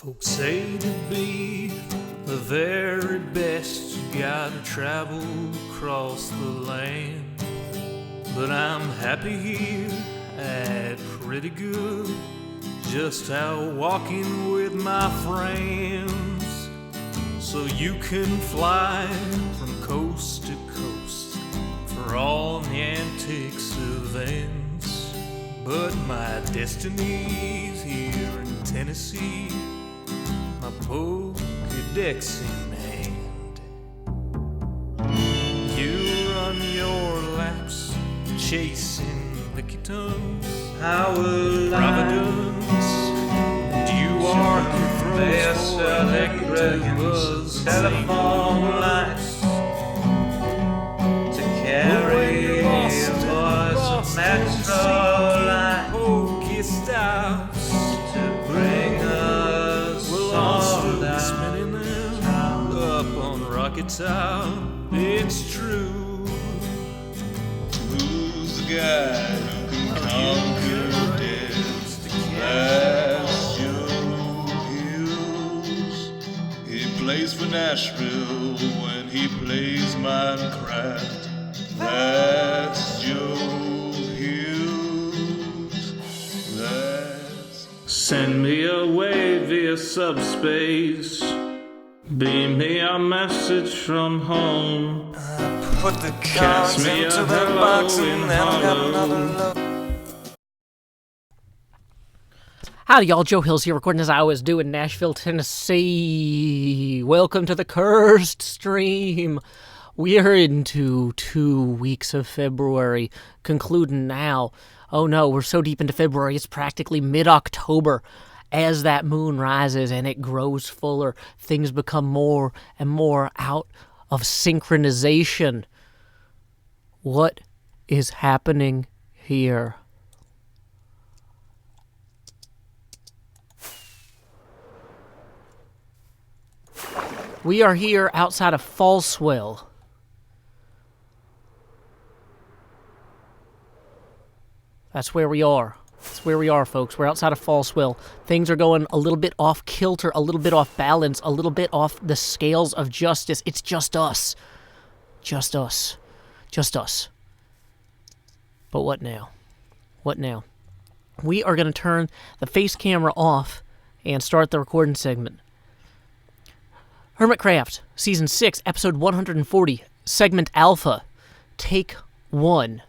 Folks say to be the very best, you gotta travel across the land. But I'm happy here at pretty good, just out walking with my friends. So you can fly from coast to coast for all the antics of ends. But my destiny's here in Tennessee, my Pokédex in hand. You run your laps chasing licky tongues, Howard Providence, and you are the best electric telephone lights to carry a voice of metro light, Pokestops to bring us all down, spinning them up on Rocket Town. It's true. Who's the guy who can conquer death? That's Joe Hughes. He plays for Nashville when he plays Minecraft. That's Joe Hughes. That's... Send me away via subspace. Beam me a message from home. Put the cards into the box and then I got another look. Howdy, y'all. Joe Hills here, recording as I always do in Nashville, Tennessee. Welcome to the Cursed Stream. We are into 2 weeks of February, concluding now. Oh no, we're so deep into February, it's practically mid-October. As that moon rises and it grows fuller, things become more and more out of synchronization. What is happening here? We are here outside of Fallswell. That's where we are. That's where we are, folks. We're outside of Fallswell. Things are going a little bit off kilter, a little bit off balance, a little bit off the scales of justice. It's just us. Just us. Just us. But what now? What now? We are going to turn the face camera off and start the recording segment. Hermitcraft, Season 6, Episode 140, Segment Alpha, Take 1.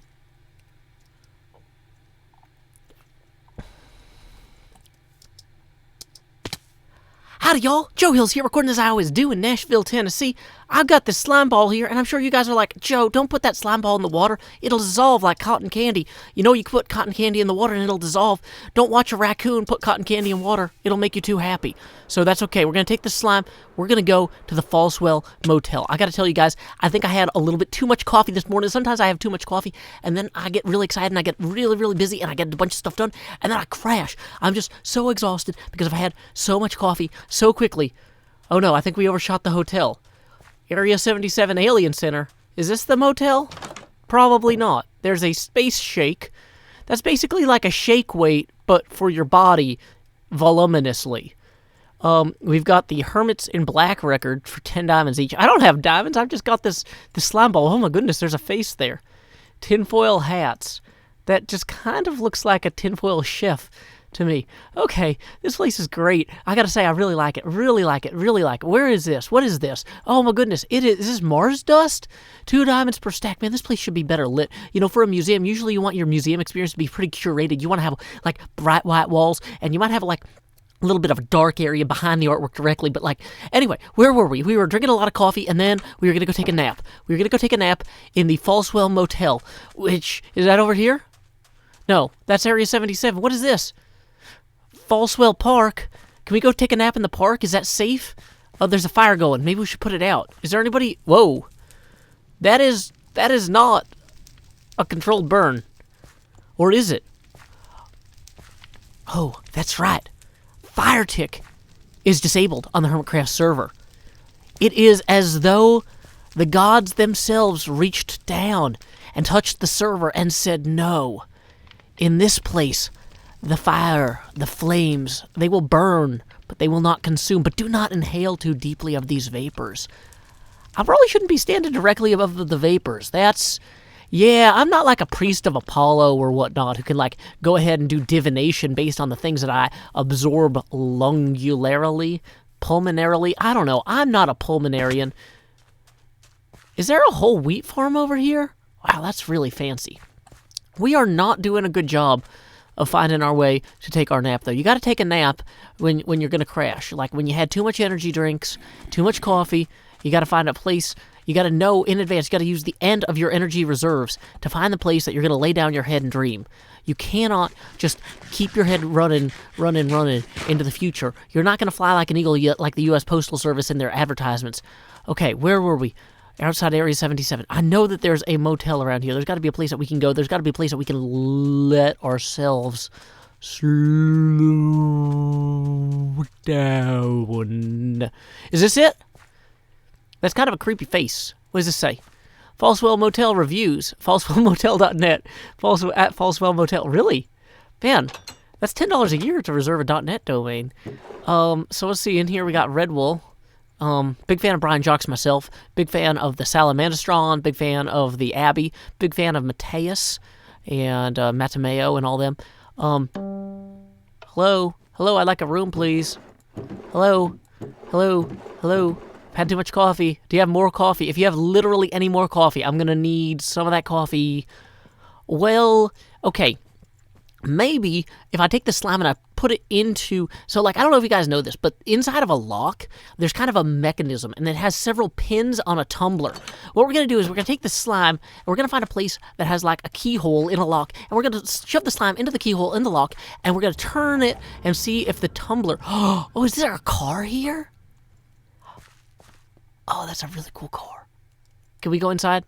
Howdy, y'all. Joe Hills here, recording as I always do in Nashville, Tennessee. I've got this slime ball here, and I'm sure you guys are like, Joe, don't put that slime ball in the water. It'll dissolve like cotton candy. You know you can put cotton candy in the water and it'll dissolve. Don't watch a raccoon put cotton candy in water. It'll make you too happy. So that's okay. We're going to take this slime. We're going to go to the Fallswell Motel. I got to tell you guys, I think I had a little bit too much coffee this morning. Sometimes I have too much coffee, and then I get really excited, and I get really, really busy, and I get a bunch of stuff done, and then I crash. I'm just so exhausted because I've had so much coffee so quickly. Oh no, I think we overshot the hotel. Area 77 Alien Center. Is this the motel? Probably not. There's a space shake. That's basically like a shake weight, but for your body, voluminously. We've got the Hermits in Black record for 10 diamonds each. I don't have diamonds. I've just got this slime ball. Oh my goodness, there's a face there. Tinfoil hats. That just kind of looks like a tinfoil chef to me. Okay, this place is great. I gotta say, I really like it. Really like it. Really like it. Where is this? What is this? Oh my goodness. Is this Mars dust? 2 diamonds per stack. Man, this place should be better lit. You know, for a museum, usually you want your museum experience to be pretty curated. You want to have, like, bright white walls, and you might have, like, a little bit of a dark area behind the artwork directly, but like, anyway, where were we? We were drinking a lot of coffee, and then we were going to go take a nap. We were going to go take a nap in the Fallswell Motel, which, is that over here? No, that's Area 77. What is this? Fallswell Park. Can we go take a nap in the park? Is that safe? Oh, there's a fire going. Maybe we should put it out. Is there anybody? Whoa. That is not a controlled burn. Or is it? Oh, that's right. Fire tick is disabled on the Hermitcraft server. It is as though the gods themselves reached down and touched the server and said, no, in this place, the fire, the flames, they will burn, but they will not consume. But do not inhale too deeply of these vapors. I probably shouldn't be standing directly above the vapors. Yeah, I'm not like a priest of Apollo or whatnot who can, like, go ahead and do divination based on the things that I absorb pulmonarily. I don't know. I'm not a pulmonarian. Is there a whole wheat farm over here? Wow, that's really fancy. We are not doing a good job of finding our way to take our nap, though. You got to take a nap when you're going to crash. Like when you had too much energy drinks, too much coffee, you got to find a place. You got to know in advance. You got to use the end of your energy reserves to find the place that you're going to lay down your head and dream. You cannot just keep your head running into the future. You're not going to fly like an eagle yet, like the U.S. Postal Service in their advertisements. Okay, where were we? Outside Area 77. I know that there's a motel around here. There's got to be a place that we can go. There's got to be a place that we can let ourselves slow down. Is this it? That's kind of a creepy face. What does this say? Falsewell Motel reviews. Falsewellmotel.net. At Falsewell Motel. Really? Man, that's $10 a year to reserve a .net domain. So let's see. In here we got Red Wool. Big fan of Brian Jocks myself. Big fan of the Salamandastron. Big fan of the Abbey. Big fan of Mateus and Matameo and all them. Hello? Hello, I'd like a room, please. Hello? Hello? Hello? Had too much coffee. Do you have more coffee? If you have literally any more coffee, I'm going to need some of that coffee. Well, okay. Maybe if I take the slime and I put it into... So, like, I don't know if you guys know this, but inside of a lock, there's kind of a mechanism, and it has several pins on a tumbler. What we're going to do is we're going to take the slime, and we're going to find a place that has, like, a keyhole in a lock, and we're going to shove the slime into the keyhole in the lock, and we're going to turn it and see if the tumbler... Oh, is there a car here? Oh, that's a really cool car. Can we go inside?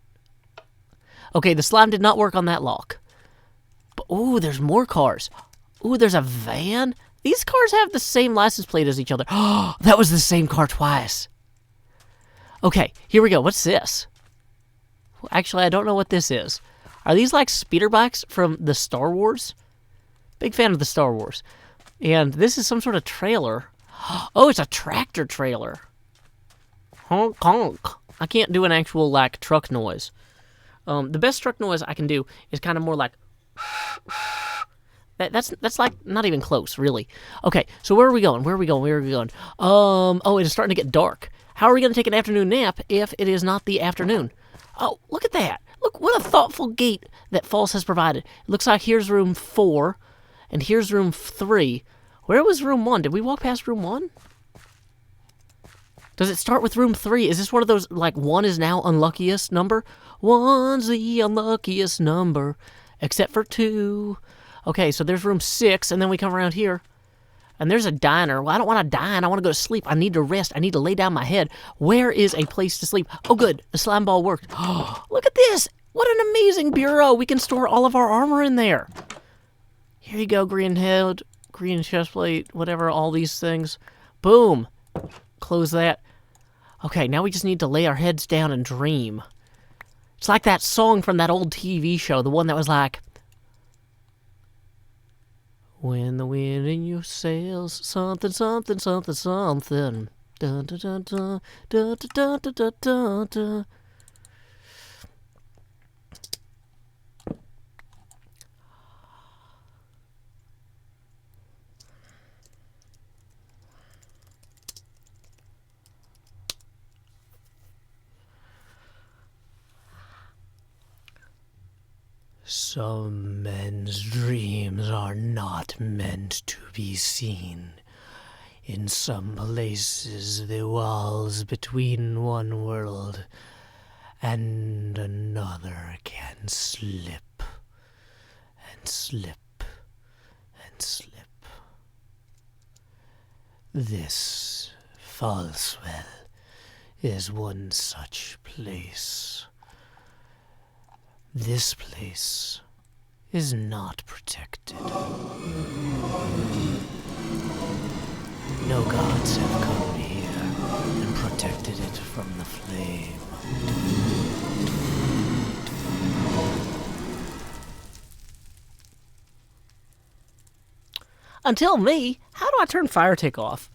Okay, the slime did not work on that lock. But, ooh, there's more cars. Ooh, there's a van. These cars have the same license plate as each other. Oh, that was the same car twice. Okay, here we go. What's this? Actually, I don't know what this is. Are these like speeder bikes from the Star Wars? Big fan of the Star Wars. And this is some sort of trailer. Oh, it's a tractor trailer. Honk, honk. I can't do an actual, like, truck noise. The best truck noise I can do is kind of more like... That's like not even close, really. Okay, so where are we going? Oh, it is starting to get dark. How are we going to take an afternoon nap if it is not the afternoon? Oh, look at that. Look, what a thoughtful gate that False has provided. It looks like here's room 4, and here's room 3. Where was room 1? Did we walk past room 1? Does it start with room 3? Is this one of those, like, 1 is now unluckiest number? 1's the unluckiest number, except for 2. Okay, so there's room 6, and then we come around here, and there's a diner. Well, I don't want to dine. I want to go to sleep. I need to rest. I need to lay down my head. Where is a place to sleep? Oh, good. The slime ball worked. Oh, look at this. What an amazing bureau. We can store all of our armor in there. Here you go, green head, green chestplate, whatever, all these things. Boom. Close that. Okay, now we just need to lay our heads down and dream. It's like that song from that old TV show, the one that was like, when the wind in your sails, something, something, something, something. Dun, dun, dun, dun, dun, dun, dun, dun, dun, dun. Some men's dreams are not meant to be seen. In some places, the walls between one world and another can slip and slip and slip. This Falsewell is one such place. This place is not protected. No gods have come here and protected it from the flame. Until me, how do I turn fire tick off?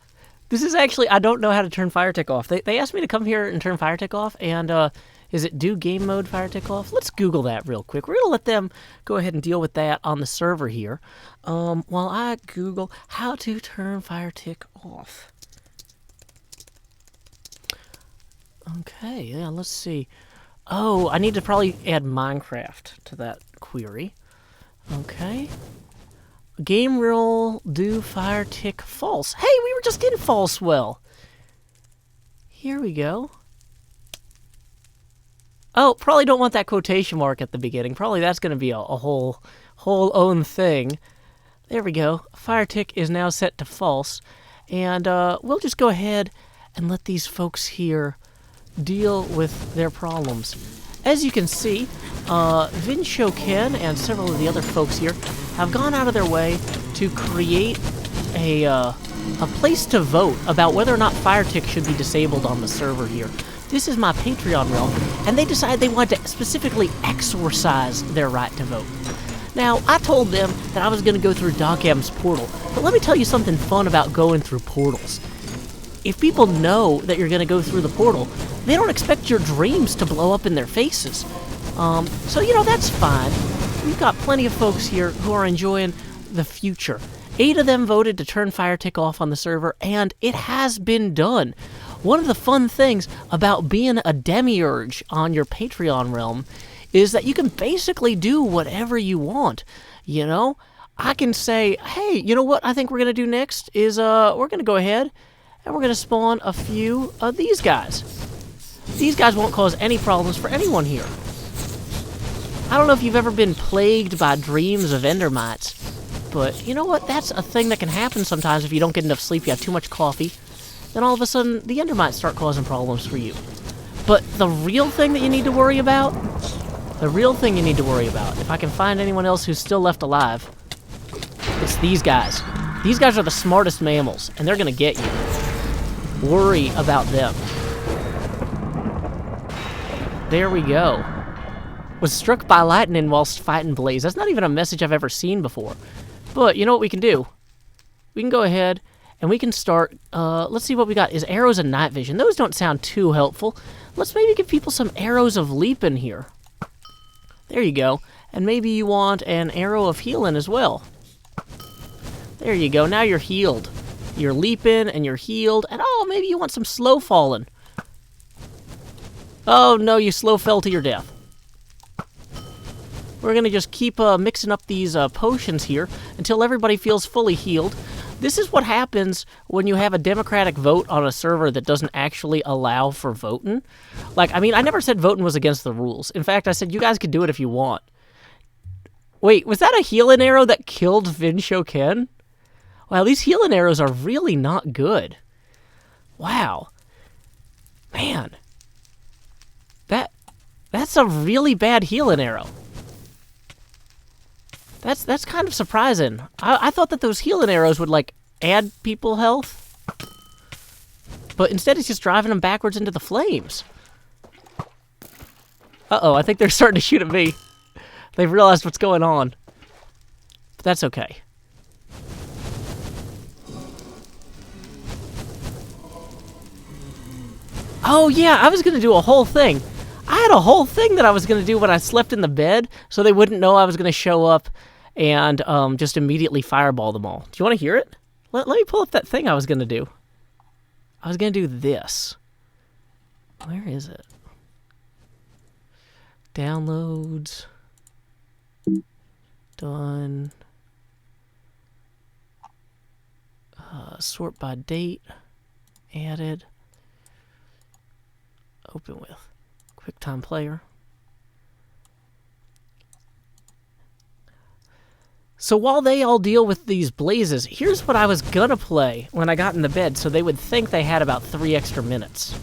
This is actually, I don't know how to turn fire tick off. They asked me to come here and turn fire tick off, and is it do game mode fire tick off? Let's Google that real quick. We're gonna let them go ahead and deal with that on the server here, while I Google how to turn fire tick off. Okay, yeah, let's see. Oh, I need to probably add Minecraft to that query. Okay. Game rule do fire tick false. Hey, we were just in Falsewell. Here we go. Oh, probably don't want that quotation mark at the beginning. Probably that's going to be a whole own thing. There we go. Fire tick is now set to false. And we'll just go ahead and let these folks here deal with their problems. As you can see, Vinsho Ken and several of the other folks here have gone out of their way to create a place to vote about whether or not fire tick should be disabled on the server here. This is my Patreon realm, and they decided they wanted to specifically exorcise their right to vote. Now, I told them that I was going to go through Dogham's portal, but let me tell you something fun about going through portals. If people know that you're going to go through the portal, they don't expect your dreams to blow up in their faces. So, you know, that's fine. We've got plenty of folks here who are enjoying the future. 8 of them voted to turn fire tick off on the server, and it has been done. One of the fun things about being a demiurge on your Patreon realm is that you can basically do whatever you want. You know, I can say, hey, you know what I think we're going to do next is we're going to go ahead and we're going to spawn a few of these guys. These guys won't cause any problems for anyone here. I don't know if you've ever been plagued by dreams of endermites, but you know what? That's a thing that can happen sometimes if you don't get enough sleep, you have too much coffee, then all of a sudden the endermites start causing problems for you. But the real thing that you need to worry about, if I can find anyone else who's still left alive, it's these guys. These guys are the smartest mammals, and they're gonna get you. Worry about them. There we go. Was struck by lightning whilst fighting Blaze. That's not even a message I've ever seen before. But you know what we can do? We can go ahead and we can start, let's see what we got. Is arrows and night vision. Those don't sound too helpful. Let's maybe give people some arrows of leaping here. There you go. And maybe you want an arrow of healing as well. There you go. Now you're healed. You're leaping and you're healed. And oh, maybe you want some slow falling. Oh no, you slow fell to your death. We're going to just keep mixing up these potions here until everybody feels fully healed. This is what happens when you have a democratic vote on a server that doesn't actually allow for voting. Like, I mean, I never said voting was against the rules. In fact, I said you guys could do it if you want. Wait, was that a healing arrow that killed Vinsho Ken? Wow, these healing arrows are really not good. Wow. Man. That's a really bad healing arrow. That's kind of surprising. I thought that those healing arrows would, like, add people health. But instead it's just driving them backwards into the flames. Uh-oh, I think they're starting to shoot at me. They've realized what's going on. But that's okay. Oh, yeah, I was going to do a whole thing. I had a whole thing that I was going to do when I slept in the bed, so they wouldn't know I was going to show up and just immediately fireball them all. Do you want to hear it? Let me pull up that thing I was going to do. I was going to do this. Where is it? Downloads. Done. Sort by date. Added. Open with. QuickTime Player. So while they all deal with these blazes, here's what I was gonna play when I got in the bed so they would think they had about 3 extra minutes.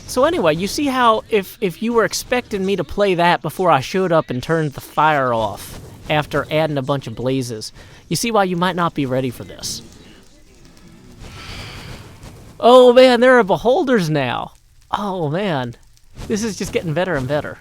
So anyway, you see how if you were expecting me to play that before I showed up and turned the fire off, after adding a bunch of blazes. You see why you might not be ready for this. Oh man, there are beholders now. Oh man, this is just getting better and better.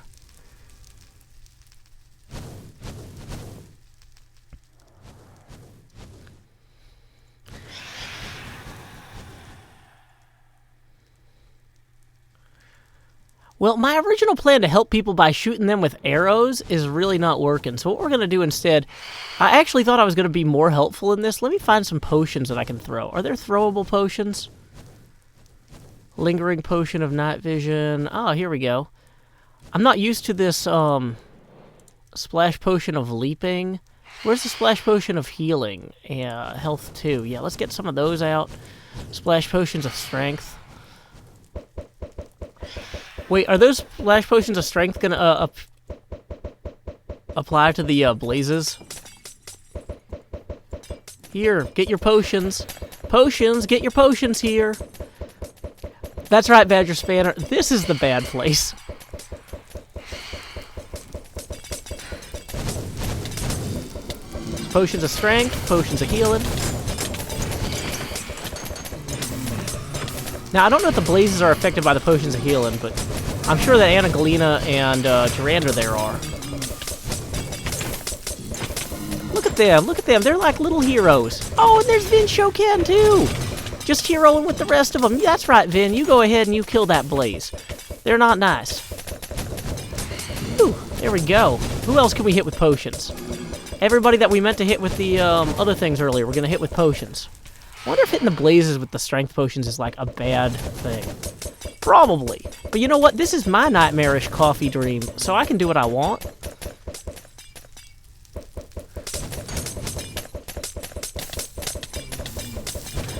Well, my original plan to help people by shooting them with arrows is really not working. So what we're going to do instead, I actually thought I was going to be more helpful in this. Let me find some potions that I can throw. Are there throwable potions? Lingering potion of night vision. Oh, here we go. I'm not used to this splash potion of leaping. Where's the splash potion of healing? Yeah, health 2. Yeah, let's get some of those out. Splash potions of strength. Wait, are those splash potions of strength gonna apply to the blazes? Here, get your potions. Potions, get your potions here. That's right, Badger Spanner. This is the bad place. Potions of strength, potions of healing. Now, I don't know if the blazes are affected by the potions of healing, but I'm sure that Anagalina and Tyrande there are. Look at them, look at them. They're like little heroes. Oh, and there's Vin Shoken, too. Just heroing with the rest of them. That's right, Vin. You go ahead and you kill that blaze. They're not nice. Ooh, there we go. Who else can we hit with potions? Everybody that we meant to hit with the other things earlier, we're going to hit with potions. I wonder if hitting the blazes with the strength potions is like a bad thing. Probably. But you know what? This is my nightmarish coffee dream, so I can do what I want.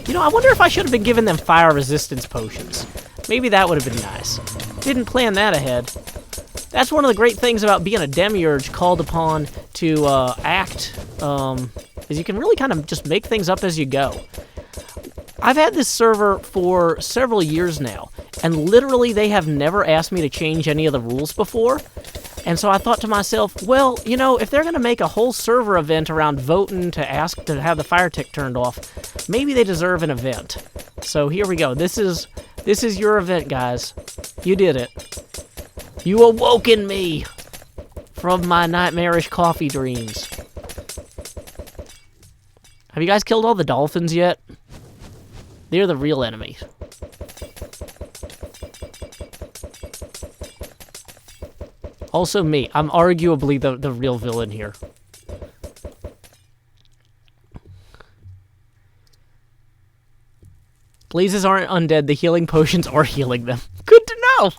You know, I wonder if I should have been giving them fire resistance potions. Maybe that would have been nice. Didn't plan that ahead. That's one of the great things about being a demiurge called upon to act, is you can really kind of just make things up as you go. I've had this server for several years now, and literally they have never asked me to change any of the rules before. And so I thought to myself, well, you know, if they're going to make a whole server event around voting to ask to have the fire tick turned off, maybe they deserve an event. So here we go. This is your event, guys. You did it. You awoken me from my nightmarish coffee dreams. Have you guys killed all the dolphins yet? They're the real enemy. Also me. I'm arguably the real villain here. Blazes aren't undead. The healing potions are healing them. Good to know!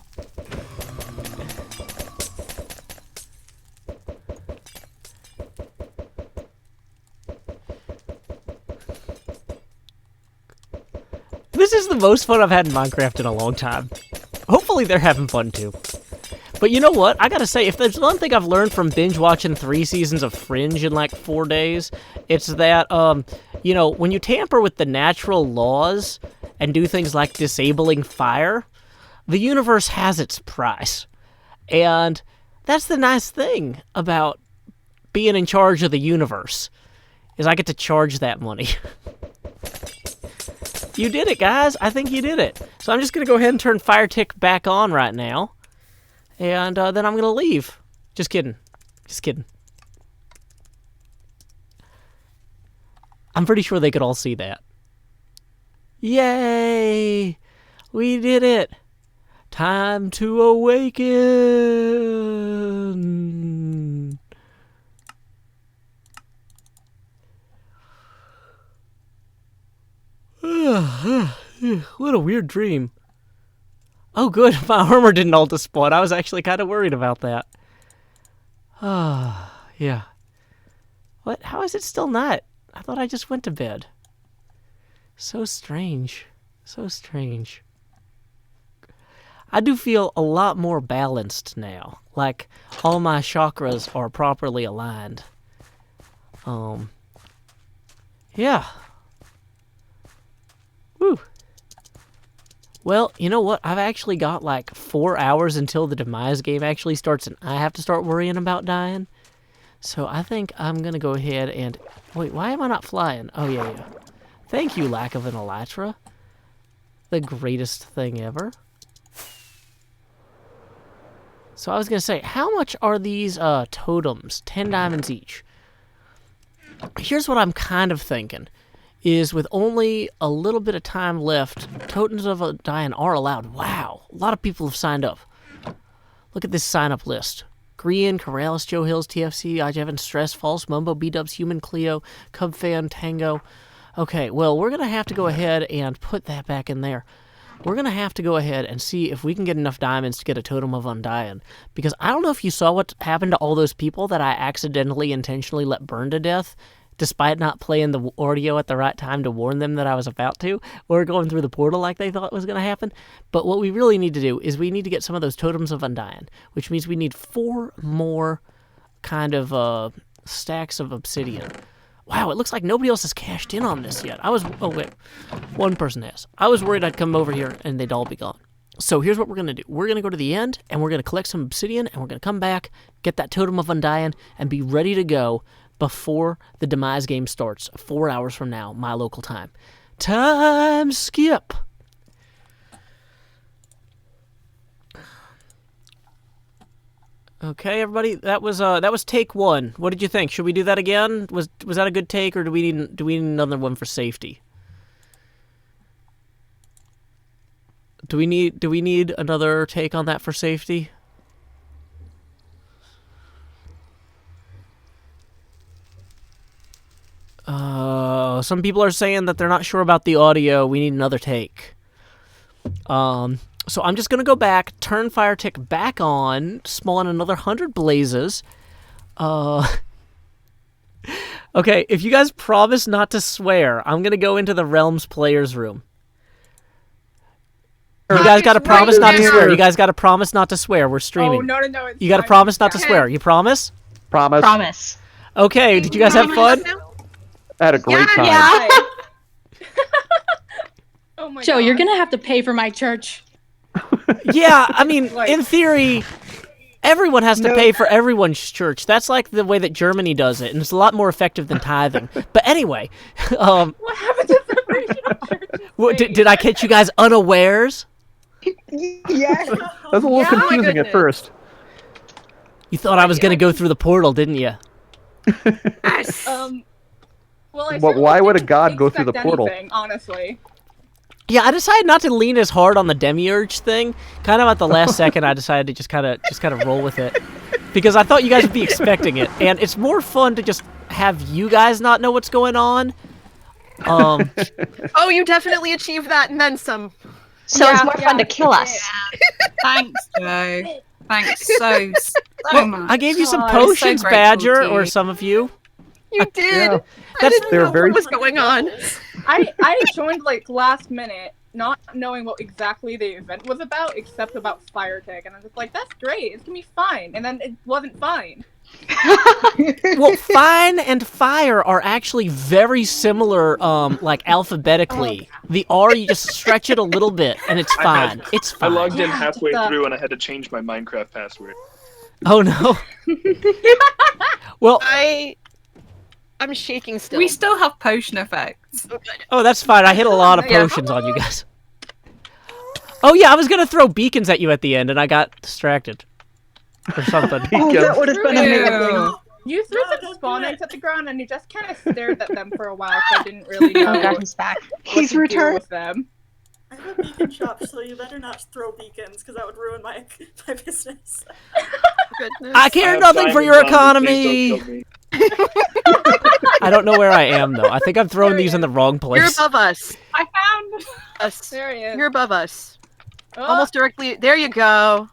This is the most fun I've had in Minecraft in a long time. Hopefully they're having fun too. But you know what? I gotta say, if there's one thing I've learned from binge watching 3 seasons of Fringe in like 4 days, it's that, you know, when you tamper with the natural laws and do things like disabling fire, the universe has its price. And that's the nice thing about being in charge of the universe, is I get to charge that money. You did it, guys. I think you did it. So I'm just going to go ahead and turn Fire Tick back on right now. And then I'm going to leave. Just kidding. Just kidding. I'm pretty sure they could all see that. Yay! We did it. Time to awaken. What a weird dream. Oh good, my armor didn't auto-spawn. I was actually kind of worried about that. Yeah. What? How is it still not? I thought I just went to bed. So strange. So strange. I do feel a lot more balanced now. Like, all my chakras are properly aligned. Yeah. Woo. Well, you know what? I've actually got like 4 hours until the Demise game actually starts, and I have to start worrying about dying. So I think I'm gonna go ahead and... Wait, why am I not flying? Oh, yeah. Thank you, lack of an elytra. The greatest thing ever. So I was gonna say, how much are these totems? 10 diamonds each. Here's what I'm kind of thinking. Is with only a little bit of time left, totems of Undying are allowed. Wow, a lot of people have signed up. Look at this sign-up list. Grian, Corrales, Joe Hills, TFC, Ijevin, Stress, False, Mumbo, B-Dubs, Human, Cleo, Cub Fan, Tango. Okay, well, we're going to have to go ahead and put that back in there. We're going to have to go ahead and see if we can get enough diamonds to get a Totem of Undying. Because I don't know if you saw what happened to all those people that I accidentally, intentionally let burn to death, despite not playing the audio at the right time to warn them that I was about to, or going through the portal like they thought was going to happen. But what we really need to do is we need to get some of those Totems of Undying, which means we need 4 more kind of stacks of obsidian. Wow, it looks like nobody else has cashed in on this yet. Oh wait, one person has. I was worried I'd come over here and they'd all be gone. So here's what we're going to do. We're going to go to the end, and we're going to collect some obsidian, and we're going to come back, get that Totem of Undying, and be ready to go before the Demise game starts, 4 hours from now, my local time. Time skip! Okay, everybody, that was take 1. What did you think? Should we do that again? Was that a good take, or do we need another one for safety? Do we need another take on that for safety? Some people are saying that they're not sure about the audio. We need another take. So I'm just going to go back, turn fire tick back on, spawn another 100 blazes. Okay, if you guys promise not to swear, I'm going to go into the Realms players room. You guys got to promise not to swear. You guys got to promise not to swear. We're streaming. Oh, no. You got to promise not to swear. You promise? Promise. Okay, did you guys have fun? I had a great time. Yeah. Oh my Joe, God. you're gonna have to pay for my church. Yeah, I mean, in theory, everyone has to pay for everyone's church. That's like the way that Germany does it, and it's a lot more effective than tithing. But anyway, What happened to separation of churches? did I catch you guys unawares? Yes. That was a little confusing at first. You thought I was going to go through the portal, didn't you? Well, I But certainly why would a didn't god go through the expect portal? anything, honestly. Yeah, I decided not to lean as hard on the demiurge thing. Kind of at the last second, I decided to just kind of roll with it, because I thought you guys would be expecting it, and it's more fun to just have you guys not know what's going on. Oh, you definitely achieved that and then some. So it's more fun to kill us. Thanks, Joe. Thanks so much. I gave you some I was so potions, grateful Badger, to or you. some of you. You did. Yeah. I didn't They're know very- what was going on. I joined like last minute, not knowing what exactly the event was about, except about fire tag, and I was like, "That's great. It's gonna be fine." And then it wasn't fine. Well, fine and fire are actually very similar, like alphabetically. The R, you just stretch it a little bit, and it's fine. It's I fine. logged in halfway the- through and I had to change my Minecraft password. Oh no. Well, I'm shaking still. We still have potion effects. Oh, good. oh, that's fine. I hit a lot of potions on you guys. Oh yeah, I was gonna throw beacons at you at the end, and I got distracted. Or something. Oh, that would have been amazing. You threw some spawn eggs at the ground, and you just kind of stared at them for a while, so I didn't really know Oh god, what he's back. to do with them. I have a beacon shop, so you better not throw beacons, because that would ruin my business. Goodness. I care have nothing for your diamonds on me, please economy. don't kill me. I don't know where I am though. I think I'm throwing these in the wrong You're place. above us. I found. Us. There he is. You're above us. Oh, Almost directly. There you go.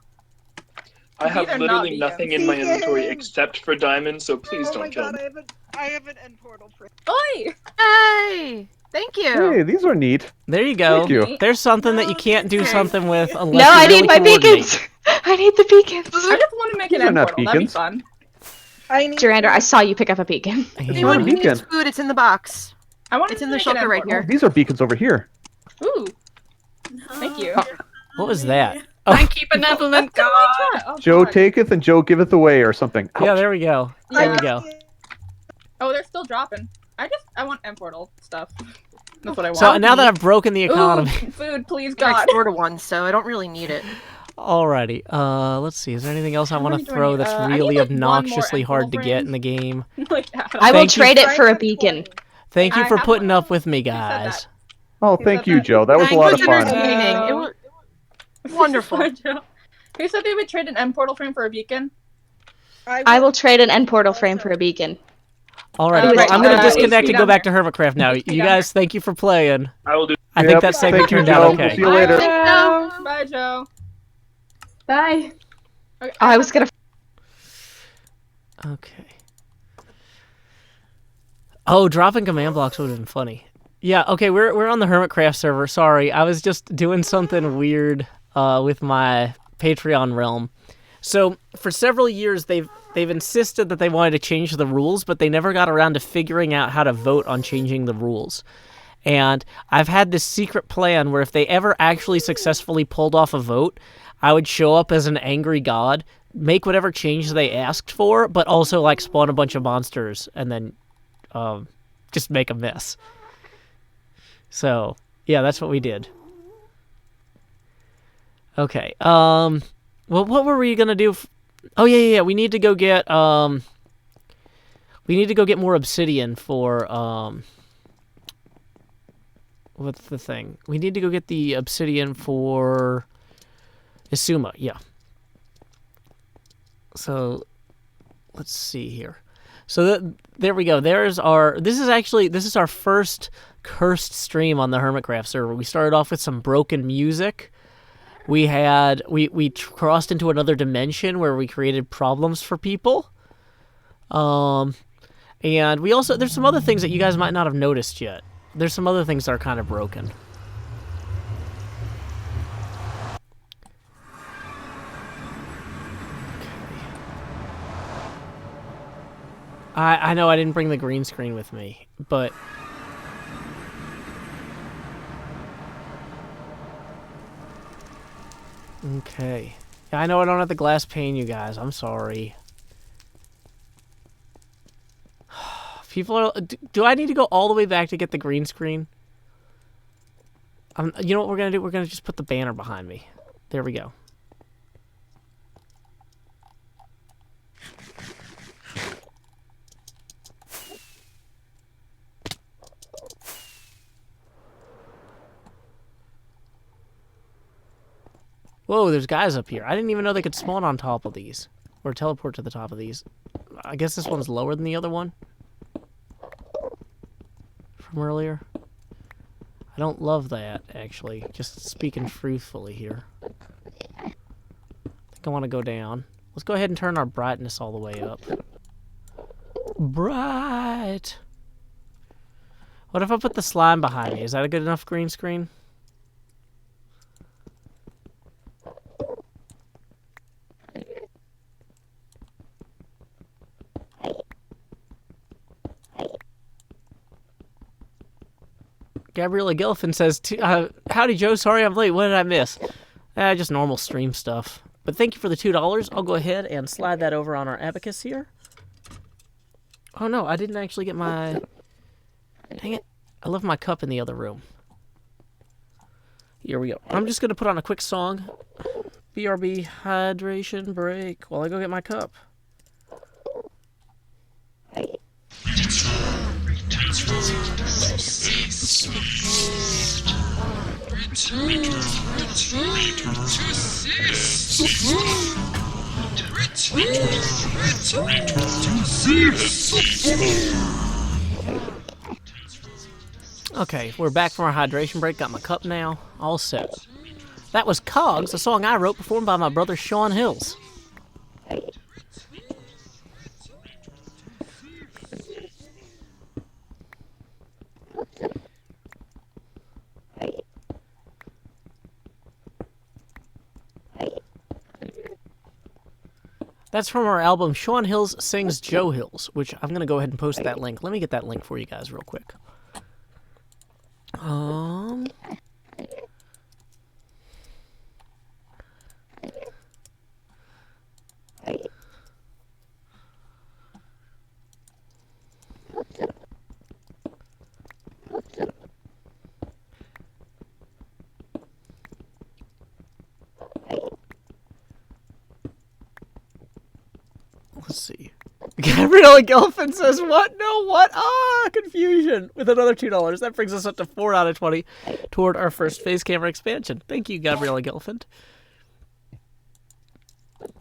I have These are literally not nothing vegans. in my inventory except for diamonds, so please don't kill me. I have an end portal for Oi! Hey! Thank you. Hey, these are neat. There you go. Thank you. There's something that you can't do something with unless No, you I really need my coordinate. beacons. I need the beacons. I just want to make an These are end not portal. That'd be beacons. fun. Jerander, I saw you pick up a beacon. Yeah. Anyone who beacon. needs food, it's in the box. I want It's to in the make shelter an end right portal. here. These are beacons over here. Ooh, thank you. What was that? Thank you, benevolent God. Oh, Joe God. taketh and Joe giveth away, or something. Yeah, Ouch. there we go. There we go. Oh, they're still dropping. I want M portal stuff. That's what I want. So now that I've broken the Ooh, economy. food, please, Got God. next door to one, so I don't really need it. Alrighty. Let's see. Is there anything else I want to many do I throw need? that's I really need, like, one more obnoxiously hard to emerald get ring. in the game? Like, I will Thank you. trade it for a beacon. Thank you I for have putting one. up with me, Who said guys. that? Oh, Who thank said you, that? Joe. That was a Thank lot of you, fun. Entertaining. It was wonderful. Who said they would trade an M portal frame for a beacon? I will trade an end portal frame for a beacon. Alrighty. Right, Well, I'm gonna HP disconnect and go down back to there. Hermitcraft now. HP You down guys, thank you for playing. I will do. I Yep. think that segment Thank you, turned Joe. out We'll okay. see you later. Bye, Joe. Bye. Okay, I was gonna. Okay. Oh, dropping command blocks would have been funny. Yeah, okay, we're on the Hermitcraft server. Sorry, I was just doing something weird with my Patreon realm. So for several years, they've insisted that they wanted to change the rules, but they never got around to figuring out how to vote on changing the rules. And I've had this secret plan where if they ever actually successfully pulled off a vote, I would show up as an angry god, make whatever change they asked for, but also like spawn a bunch of monsters and then just make a mess. So yeah, that's what we did. Okay. Well, what were we gonna do? Oh yeah. We need to go get more obsidian for what's the thing? We need to go get the obsidian for Isuma. Yeah. So let's see here. So there we go. This is our first cursed stream on the Hermitcraft server. We started off with some broken music. We crossed into another dimension where we created problems for people. And we also, there's some other things that you guys might not have noticed yet. There's some other things that are kind of broken. I know I didn't bring the green screen with me, but... Okay. Yeah, I know I don't have the glass pane, you guys. I'm sorry. People are... Do I need to go all the way back to get the green screen? You know what we're going to do? We're going to just put the banner behind me. There we go. Whoa, there's guys up here. I didn't even know they could spawn on top of these. Or teleport to the top of these. I guess this one's lower than the other one. From earlier. I don't love that, actually. Just speaking truthfully here. I think I want to go down. Let's go ahead and turn our brightness all the way up. Bright! What if I put the slime behind me? Is that a good enough green screen? Gabriella Gelfin says, howdy Joe, sorry I'm late, what did I miss? Just normal stream stuff. But thank you for the $2. I'll go ahead and slide that over on our abacus here. Oh no, I didn't actually get my... Dang it. I left my cup in the other room. Here we go. I'm just going to put on a quick song. BRB hydration break while I go get my cup. Okay, we're back from our hydration break. Got my cup now. All set. That was Cogs, a song I wrote performed by my brother Sean Hills. That's from our album Sean Hills Sings Joe Hills, which I'm going to go ahead and post that link. Let me get that link for you guys real quick. Gabriella Gelfin says, what? No, what? Ah, confusion. With another $2. That brings us up to 4 out of 20 toward our first face camera expansion. Thank you, Gabriella Gelfin.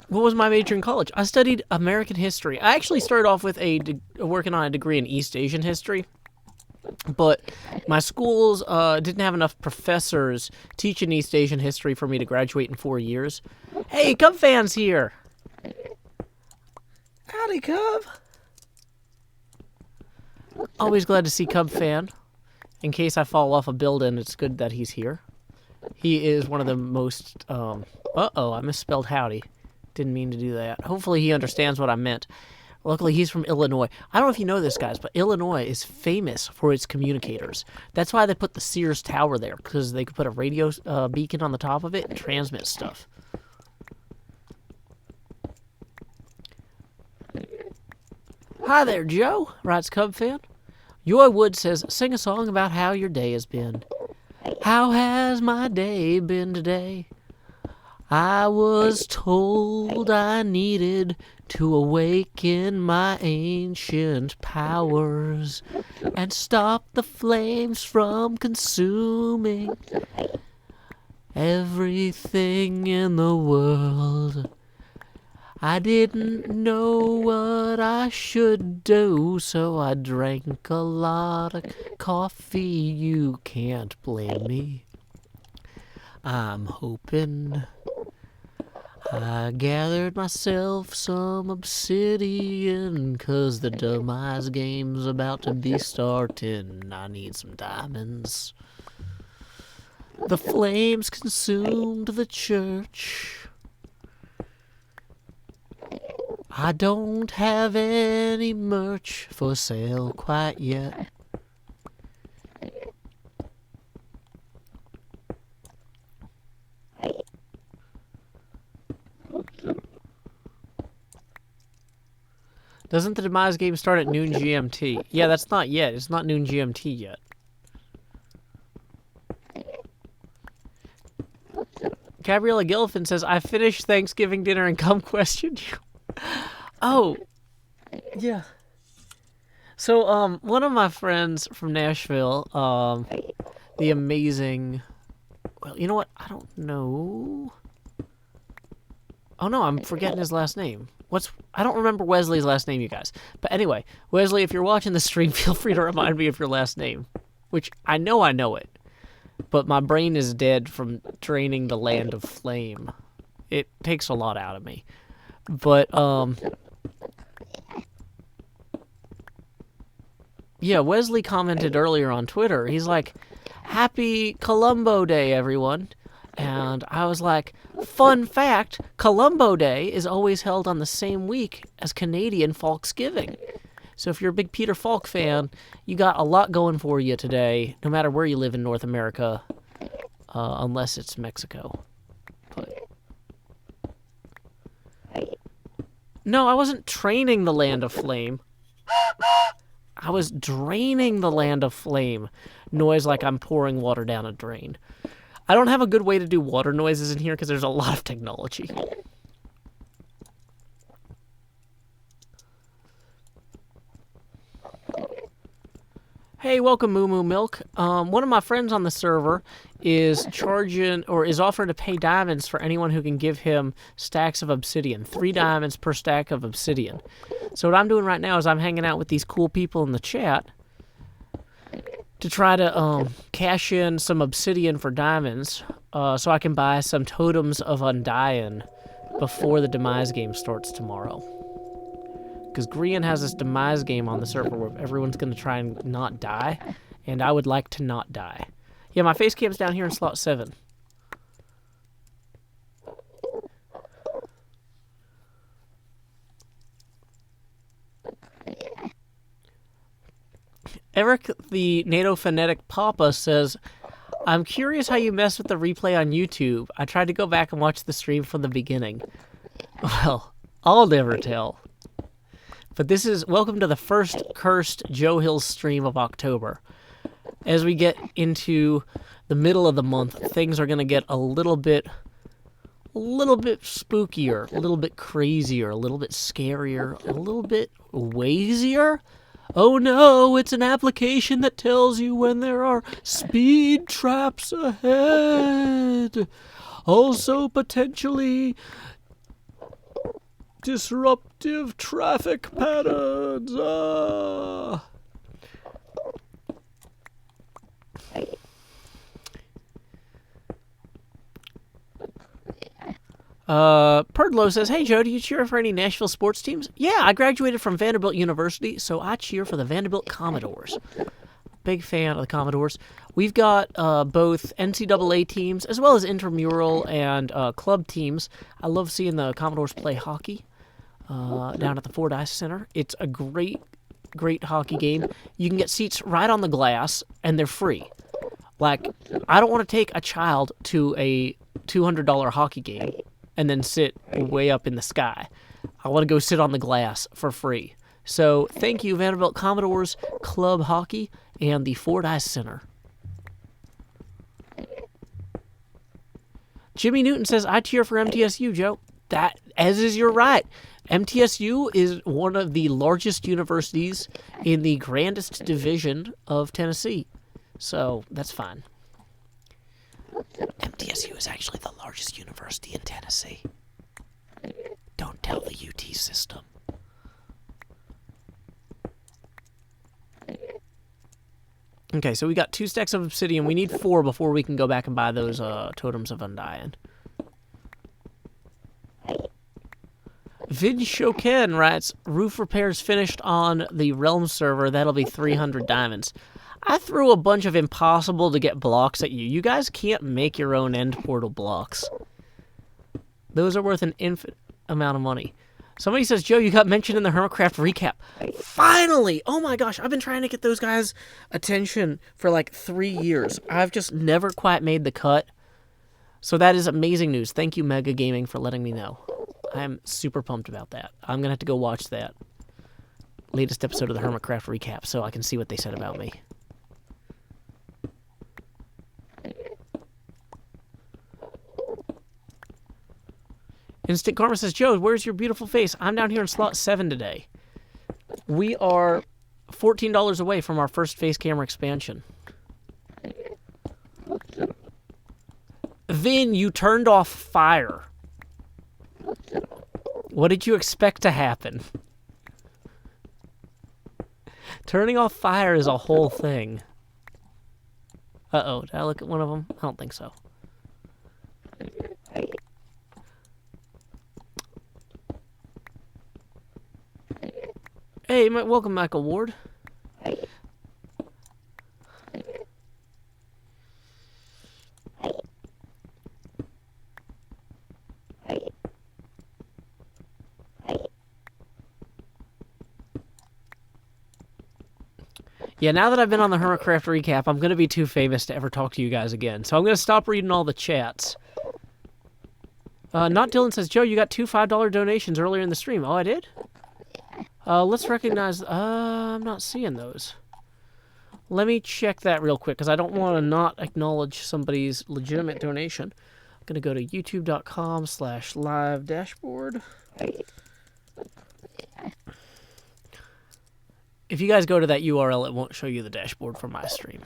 What was my major in college? I studied American history. I actually started off with working on a degree in East Asian history. But my schools didn't have enough professors teaching East Asian history for me to graduate in 4 years. Hey, Cub fans here. Howdy, Cub. Always glad to see Cub fan. In case I fall off a building, it's good that he's here. He is one of the most... Uh-oh, I misspelled howdy. Didn't mean to do that. Hopefully he understands what I meant. Luckily, he's from Illinois. I don't know if you know this, guys, but Illinois is famous for its communicators. That's why they put the Sears Tower there, because they could put a radio beacon on the top of it and transmit stuff. Hi there, Joe, writes Cub fan. Joy Wood says, sing a song about how your day has been. How has my day been today? I was told I needed to awaken my ancient powers and stop the flames from consuming everything in the world. I didn't know what I should do, so I drank a lot of coffee. You can't blame me. I'm hoping I gathered myself some obsidian, 'cause the demise game's about to be starting. I need some diamonds. The flames consumed the church. I don't have any merch for sale quite yet. Doesn't the demise game start at noon GMT? Yeah, that's not yet. It's not noon GMT yet. Gabriella Gilfin says, I finished Thanksgiving dinner and come question you. Oh, yeah. So, one of my friends from Nashville, the amazing... Well, you know what? I don't know. Oh, no, I'm forgetting his last name. I don't remember Wesley's last name, you guys. But anyway, Wesley, if you're watching the stream, feel free to remind me of your last name. Which, I know it. But my brain is dead from draining the land of flame. It takes a lot out of me. But, yeah, Wesley commented earlier on Twitter. He's like, Happy Columbo Day, everyone. And I was like, fun fact, Columbo Day is always held on the same week as Canadian Folksgiving. So if you're a big Peter Falk fan, you got a lot going for you today, no matter where you live in North America, unless it's Mexico. But... No, I wasn't training the Land of Flame. I was draining the Land of Flame. Noise like I'm pouring water down a drain. I don't have a good way to do water noises in here because there's a lot of technology. Hey, welcome Moo Moo Milk. One of my friends on the server is offering to pay diamonds for anyone who can give him stacks of obsidian. 3 diamonds per stack of obsidian. So what I'm doing right now is I'm hanging out with these cool people in the chat to try to cash in some obsidian for diamonds so I can buy some totems of undying before the demise game starts tomorrow. Because Grian has this demise game on the server where everyone's going to try and not die, and I would like to not die. Yeah, my face cam's down here in slot 7. Eric, the NATO phonetic Papa, says, I'm curious how you mess with the replay on YouTube. I tried to go back and watch the stream from the beginning. Well, I'll never tell. But this is welcome to the first cursed Joe Hill stream of October. As we get into the middle of the month, things are going to get a little bit a little bit spookier, a little bit crazier, a little bit scarier, a little bit wazier. Oh no, it's an application that tells you when there are speed traps ahead. Also potentially disruptive traffic patterns. Perdlo says, hey Joe, do you cheer for any Nashville sports teams? Yeah, I graduated from Vanderbilt University, so I cheer for the Vanderbilt Commodores. Big fan of the Commodores. We've got both NCAA teams as well as intramural and club teams. I love seeing the Commodores play hockey down at the Fordyce Center. It's a great hockey game. You can get seats right on the glass, and they're free. Like, I don't want to take a child to a $200 hockey game and then sit way up in the sky. I want to go sit on the glass for free. So thank you, Vanderbilt Commodores, Club Hockey, and the Fordyce Center. Jimmy Newton says, I cheer for MTSU, Joe. That, as is your right. MTSU is one of the largest universities in the grandest division of Tennessee. So that's fine. MTSU is actually the largest university in Tennessee. Don't tell the UT system. Okay, so we got 2 stacks of obsidian. We need 4 before we can go back and buy those totems of undying. Vid Shoken writes, roof repairs finished on the Realm server. That'll be 300 diamonds. I threw a bunch of impossible to get blocks at you. You guys can't make your own end portal blocks. Those are worth an infinite amount of money. Somebody says, Joe, you got mentioned in the Hermitcraft recap. Finally! Oh my gosh, I've been trying to get those guys' attention for like 3 years. I've just never quite made the cut. So that is amazing news. Thank you, Mega Gaming, for letting me know. I'm super pumped about that. I'm going to have to go watch that latest episode of the Hermitcraft recap so I can see what they said about me. Instant Karma says, Joe, where's your beautiful face? I'm down here in slot 7 today. We are $14 away from our first face camera expansion. Vin, you turned off fire. What did you expect to happen? Turning off fire is a whole thing. Uh-oh, did I look at one of them? I don't think so. Hey, welcome, Michael Ward. Yeah, now that I've been on the Hermitcraft recap, I'm going to be too famous to ever talk to you guys again. So I'm going to stop reading all the chats. Not Dylan says, Joe, you got 2 $5 donations earlier in the stream. Oh, I did? Let's recognize... I'm not seeing those. Let me check that real quick, because I don't want to not acknowledge somebody's legitimate donation. I'm going to go to youtube.com/live dashboard. If you guys go to that URL, it won't show you the dashboard for my stream.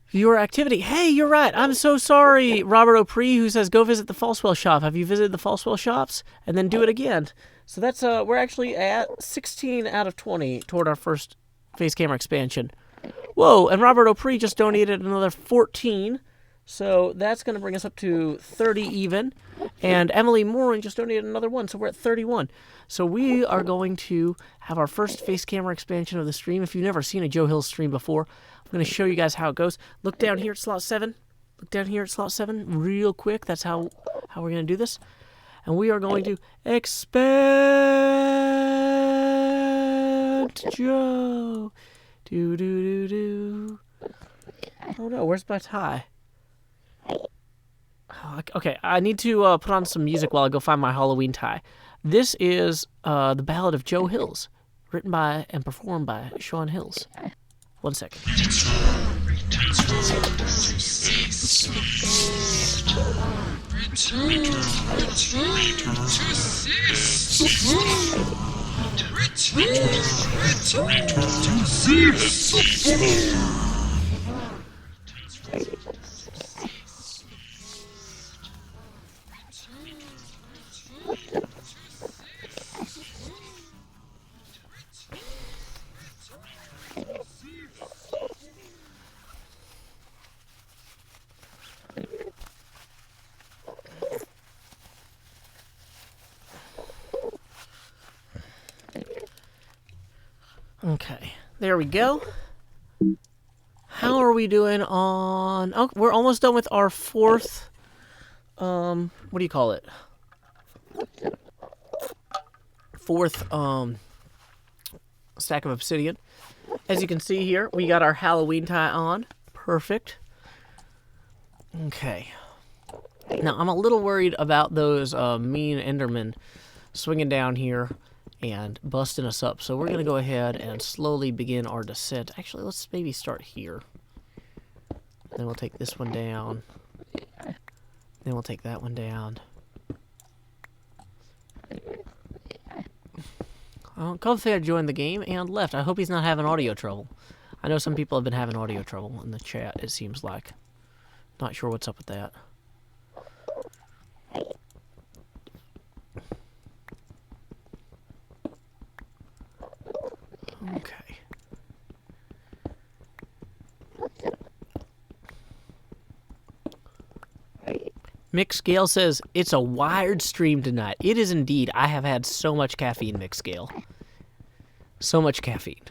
Viewer activity. Hey, you're right. I'm so sorry, Robert O'Pree, who says, go visit the Falsewell shop. Have you visited the Falsewell shops? And then do it again. So that's, we're actually at 16 out of 20 toward our first face camera expansion. Whoa, and Robert O'Pree just donated another 14. So that's going to bring us up to 30 even. And Emily Morin just donated another one, so we're at 31. So we are going to have our first face camera expansion of the stream. If you've never seen a Joe Hill stream before, I'm going to show you guys how it goes. Look down here at slot 7. Look down here at slot 7 real quick. That's how we're going to do this. And we are going to expand Joe. Do. Oh no, where's my tie? Okay, I need to put on some music while I go find my Halloween tie. This is The Ballad of Joe Hills, written by and performed by Sean Hills. 1 second. Okay, there we go. How are we doing on... Oh, we're almost done with our fourth... what do you call it? Fourth, stack of obsidian. As you can see here, we got our Halloween tie on. Perfect. Okay. Now, I'm a little worried about those mean Endermen swinging down here and busting us up. So we're going to go ahead and slowly begin our descent. Actually, let's maybe start here. Then we'll take this one down. Then we'll take that one down. Comfy joined the game and left. I hope he's not having audio trouble. I know some people have been having audio trouble in the chat, it seems like. Not sure what's up with that. Okay. Mick Scale says, it's a wired stream tonight. It is indeed. I have had so much caffeine, Mick Scale. So much caffeine.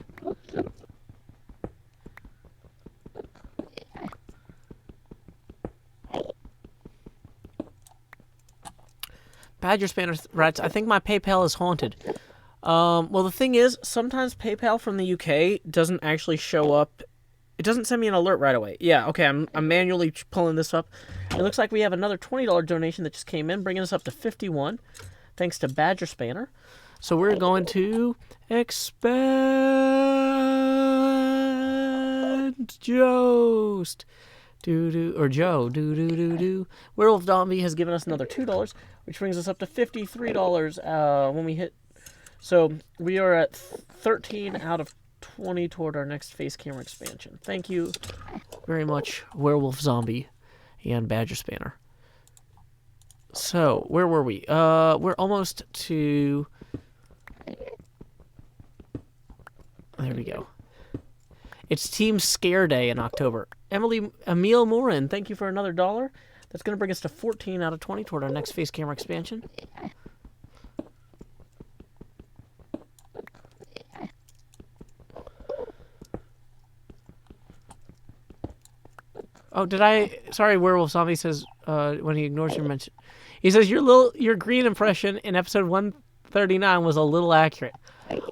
Badger Spanner writes, I think my PayPal is haunted. Well, the thing is, sometimes PayPal from the UK doesn't actually show up. It doesn't send me an alert right away. Yeah, okay, I'm manually pulling this up. It looks like we have another $20 donation that just came in, bringing us up to 51, thanks to Badger Spanner. So we're going to expand Jost. Or Joe. Werewolf Zombie has given us another $2, which brings us up to $53 when we hit. So we are at 13 out of 20 toward our next face camera expansion. Thank you very much, Werewolf Zombie and Badger Spanner. So, where were we? We're almost to... There we go. It's Team Scare Day in October. Emile Morin, thank you for another $1. That's going to bring us to 14 out of 20 toward our next face camera expansion. Oh, did I... Sorry, Werewolf Zombie says, when he ignores your mention... He says, your green impression in episode 139 was a little accurate.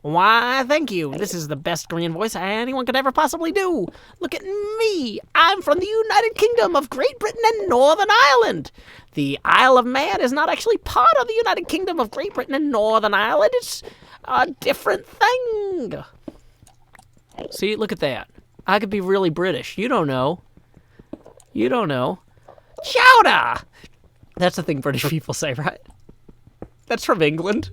Why, thank you. This is the best green voice anyone could ever possibly do. Look at me. I'm from the United Kingdom of Great Britain and Northern Ireland. The Isle of Man is not actually part of the United Kingdom of Great Britain and Northern Ireland. It's a different thing. See, look at that. I could be really British. You don't know. You don't know. Chowder! That's the thing British people say, right? That's from England.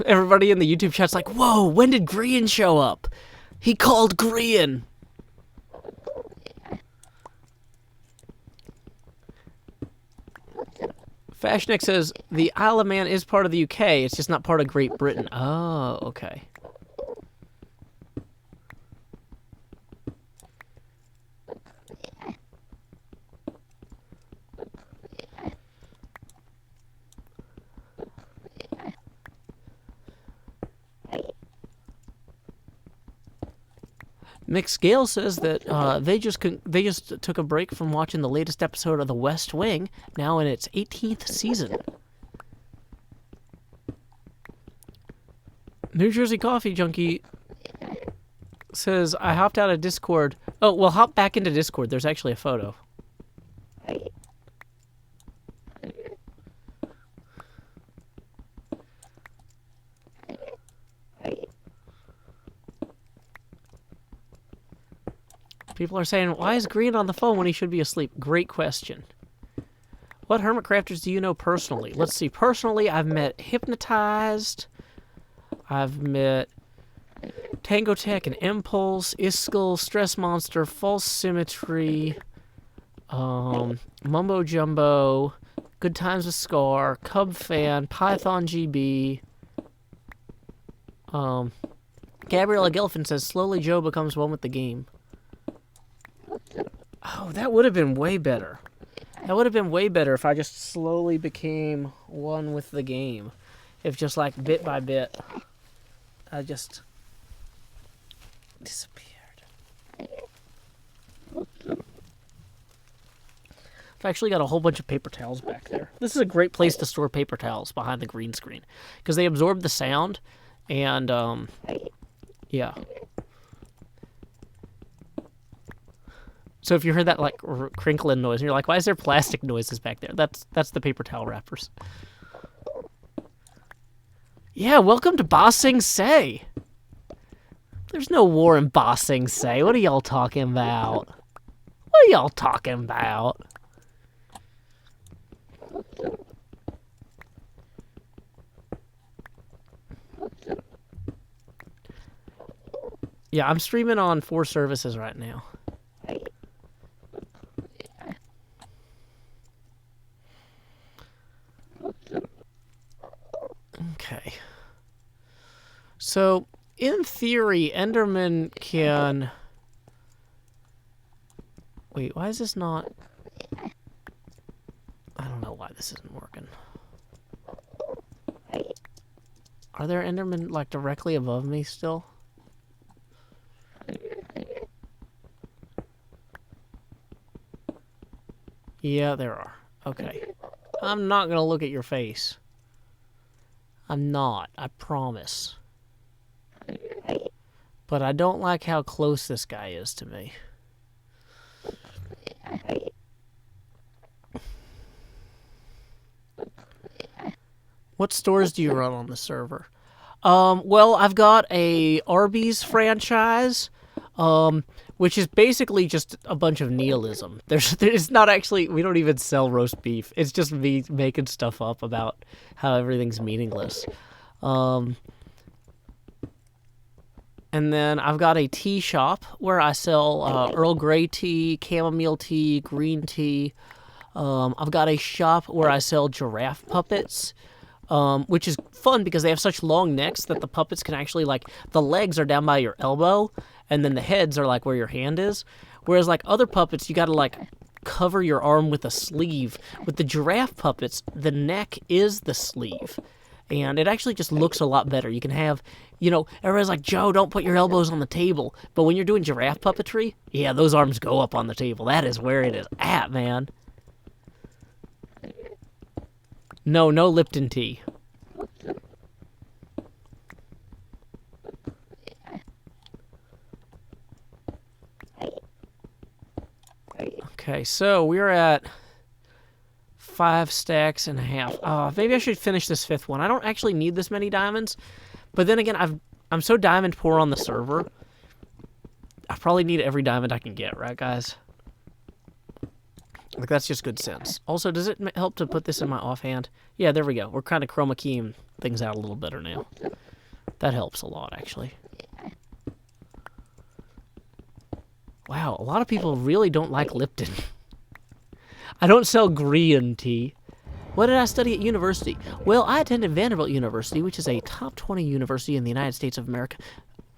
Everybody in the YouTube chat's like, whoa, when did Grian show up? He called Grian. Fashnik says, the Isle of Man is part of the UK, it's just not part of Great Britain. Oh, okay. Mick Scale says that they just took a break from watching the latest episode of The West Wing, now in its 18th season. New Jersey Coffee Junkie says, I hopped out of Discord. Oh, well, hop back into Discord. There's actually a photo. People are saying, why is Green on the phone when he should be asleep? Great question. What Hermitcrafters do you know personally? Let's see. Personally, I've met Hypnotized. I've met Tango Tech and Impulse, Iskall, Stress Monster, False Symmetry, Mumbo Jumbo, Good Times with Scar, Cub Fan, Python GB. Gabriella Gelfin says, slowly Joe becomes one with the game. Oh, that would have been way better. That would have been way better if I just slowly became one with the game. If just like bit by bit, I just disappeared. I've actually got a whole bunch of paper towels back there. This is a great place to store paper towels behind the green screen because they absorb the sound and, yeah. So if you heard that like crinkling noise and you're like, why is there plastic noises back there? That's the paper towel wrappers. Yeah, welcome to Ba Sing Se. There's no war in Ba Sing Se. What are y'all talking about? What are y'all talking about? Yeah, I'm streaming on 4 services right now. Okay. So, in theory, Enderman can... Wait, why is this not... I don't know why this isn't working. Are there Endermen, like, directly above me still? Yeah, there are. Okay. I'm not gonna look at your face. I'm not. I promise. But I don't like how close this guy is to me. What stores do you run on the server? Well, I've got a Arby's franchise, which is basically just a bunch of nihilism. There's not actually, we don't even sell roast beef. It's just me making stuff up about how everything's meaningless. And then I've got a tea shop where I sell Earl Grey tea, chamomile tea, green tea. I've got a shop where I sell giraffe puppets, which is fun because they have such long necks that the puppets can actually, like, the legs are down by your elbow, and then the heads are, like, where your hand is. Whereas, like, other puppets, you gotta, like, cover your arm with a sleeve. With the giraffe puppets, the neck is the sleeve. And it actually just looks a lot better. You can have, you know, everybody's like, Joe, don't put your elbows on the table. But when you're doing giraffe puppetry, yeah, those arms go up on the table. That is where it is at, man. No Lipton tea. Okay, so we're at 5 stacks and a half. Maybe I should finish this 5th one. I don't actually need this many diamonds, but then again, I'm so diamond poor on the server. I probably need every diamond I can get, right, guys? Like, that's just good sense. Also, does it help to put this in my offhand? Yeah, there we go. We're kind of chroma keying things out a little better now. That helps a lot, actually. Wow, a lot of people really don't like Lipton. I don't sell green tea. What did I study at university? Well, I attended Vanderbilt University, which is a top 20 university in the United States of America,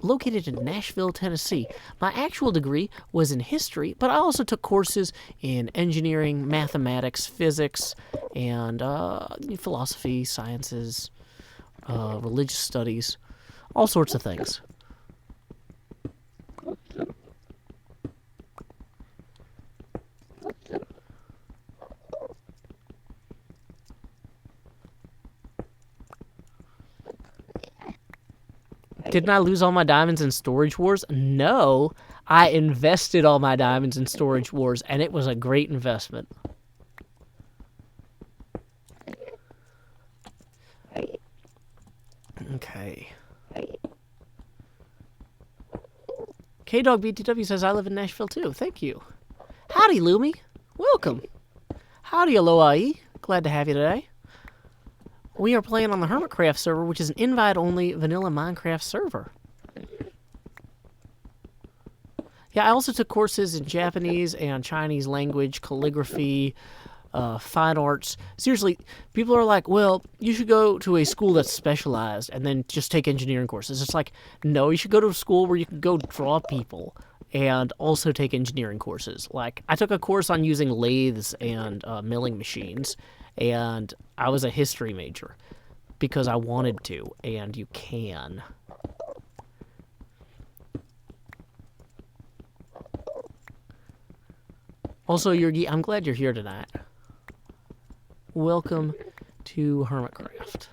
located in Nashville, Tennessee. My actual degree was in history, but I also took courses in engineering, mathematics, physics, and philosophy, sciences, religious studies, all sorts of things. Didn't I lose all my diamonds in Storage Wars? No, I invested all my diamonds in Storage Wars, and it was a great investment. Okay. K-Dog BTW says, I live in Nashville too. Thank you. Howdy, Lumi. Welcome. Howdy, Aloha. Glad to have you today. We are playing on the Hermitcraft server, which is an invite-only vanilla Minecraft server. Yeah, I also took courses in Japanese and Chinese language, calligraphy, fine arts. Seriously, people are like, well, you should go to a school that's specialized and then just take engineering courses. It's like, no, you should go to a school where you can go draw people and also take engineering courses. Like, I took a course on using lathes and milling machines, and I was a history major because I wanted to, and you can. Also, Yurgi, I'm glad you're here tonight. Welcome to Hermitcraft.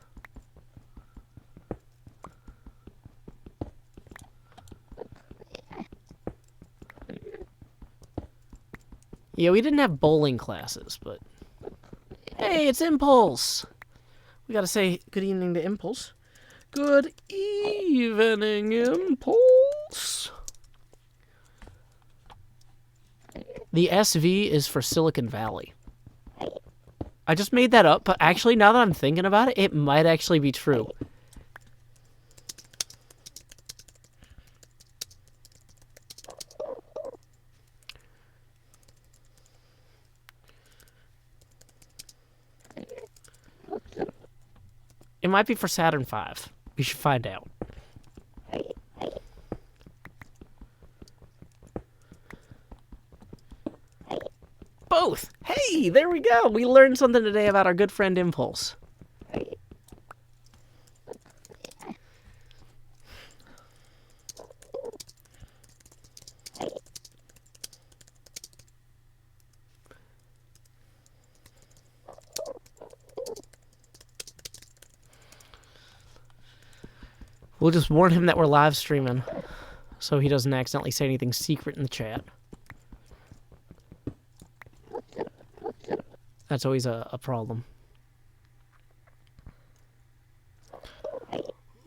Yeah, we didn't have bowling classes, but... Hey, it's Impulse! We gotta say good evening to Impulse. Good evening, Impulse! The SV is for Silicon Valley. I just made that up, but actually, now that I'm thinking about it, it might actually be true. It might be for Saturn V. We should find out. Both! Hey, there we go! We learned something today about our good friend Impulse. We'll just warn him that we're live streaming, so he doesn't accidentally say anything secret in the chat. That's always a problem.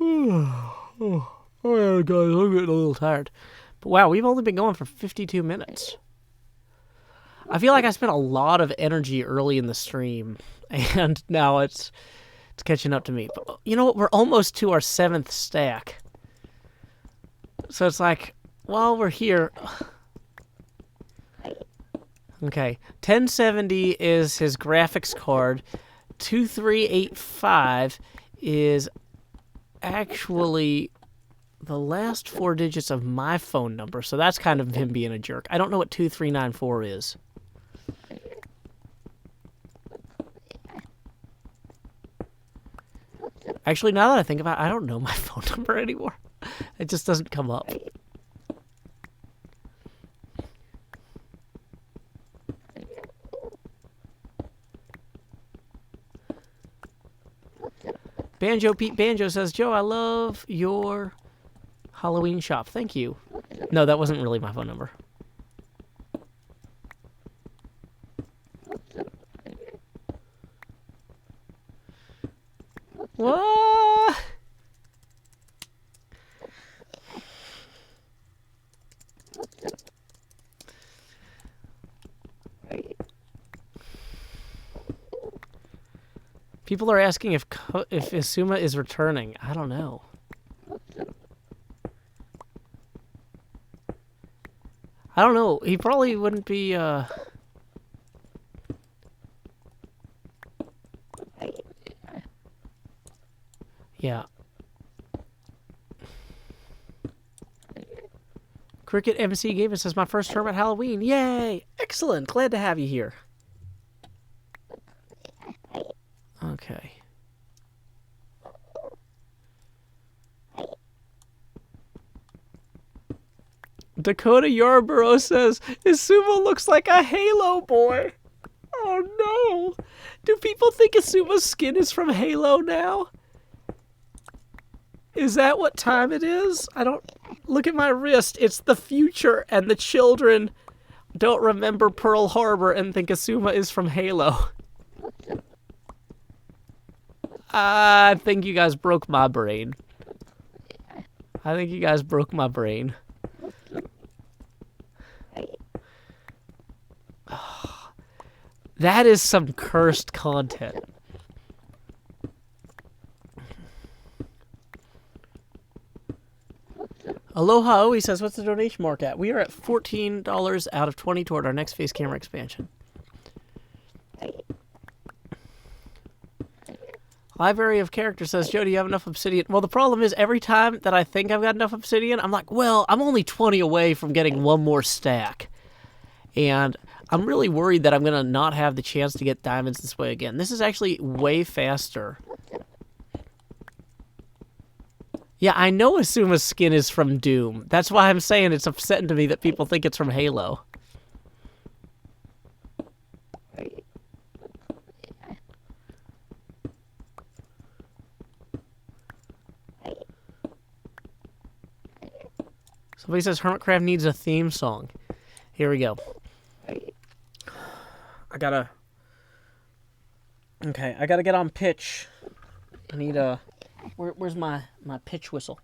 Oh yeah, guys, I'm getting a little tired. But wow, we've only been going for 52 minutes. I feel like I spent a lot of energy early in the stream, and now it's catching up to me. But you know what? We're almost to our 7th stack. So it's like, while we're here... Okay, 1070 is his graphics card. 2385 is actually the last 4 digits of my phone number, so that's kind of him being a jerk. I don't know what 2394 is. Actually, now that I think about it, I don't know my phone number anymore. It just doesn't come up. Banjo Pete Banjo says, Joe, I love your Halloween shop. Thank you. No, that wasn't really my phone number. What? People are asking if Isuma is returning. I don't know. I don't know. He probably wouldn't be, Yeah. Cricket MC Gaming says, my first term at Halloween. Yay! Excellent. Glad to have you here. Okay. Dakota Yarborough says, Isuma looks like a Halo boy. Oh no! Do people think Isuma's skin is from Halo now? Is that what time it is? I don't... Look at my wrist. It's the future, and the children don't remember Pearl Harbor and think Isuma is from Halo. I think you guys broke my brain. I think you guys broke my brain. That is some cursed content. Aloha he says, what's the donation mark at? We are at $14 out of 20 toward our next face camera expansion. Library of Character says, Joe, do you have enough obsidian? Well, the problem is every time that I think I've got enough obsidian, I'm like, well, I'm only 20 away from getting one more stack. And I'm really worried that I'm going to not have the chance to get diamonds this way again. This is actually way faster. Yeah, I know Asuma's skin is from Doom. That's why I'm saying it's upsetting to me that people think it's from Halo. Somebody says Hermitcraft needs a theme song. Here we go. I gotta get on pitch. I need a... Where's my pitch whistle?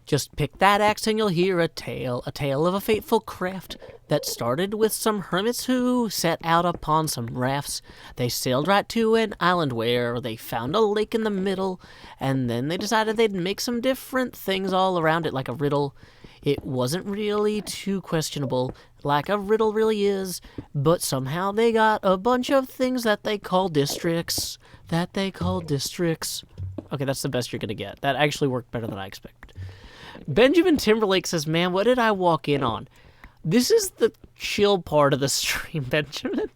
Just pick that axe and you'll hear a tale of a fateful craft that started with some hermits who set out upon some rafts. They sailed right to an island where they found a lake in the middle, and then they decided they'd make some different things all around it like a riddle. It wasn't really too questionable, like a riddle really is, but somehow they got a bunch of things that they call districts. Okay, that's the best you're gonna get. That actually worked better than I expected. Benjamin Timberlake says, man, what did I walk in on? This is the chill part of the stream, Benjamin.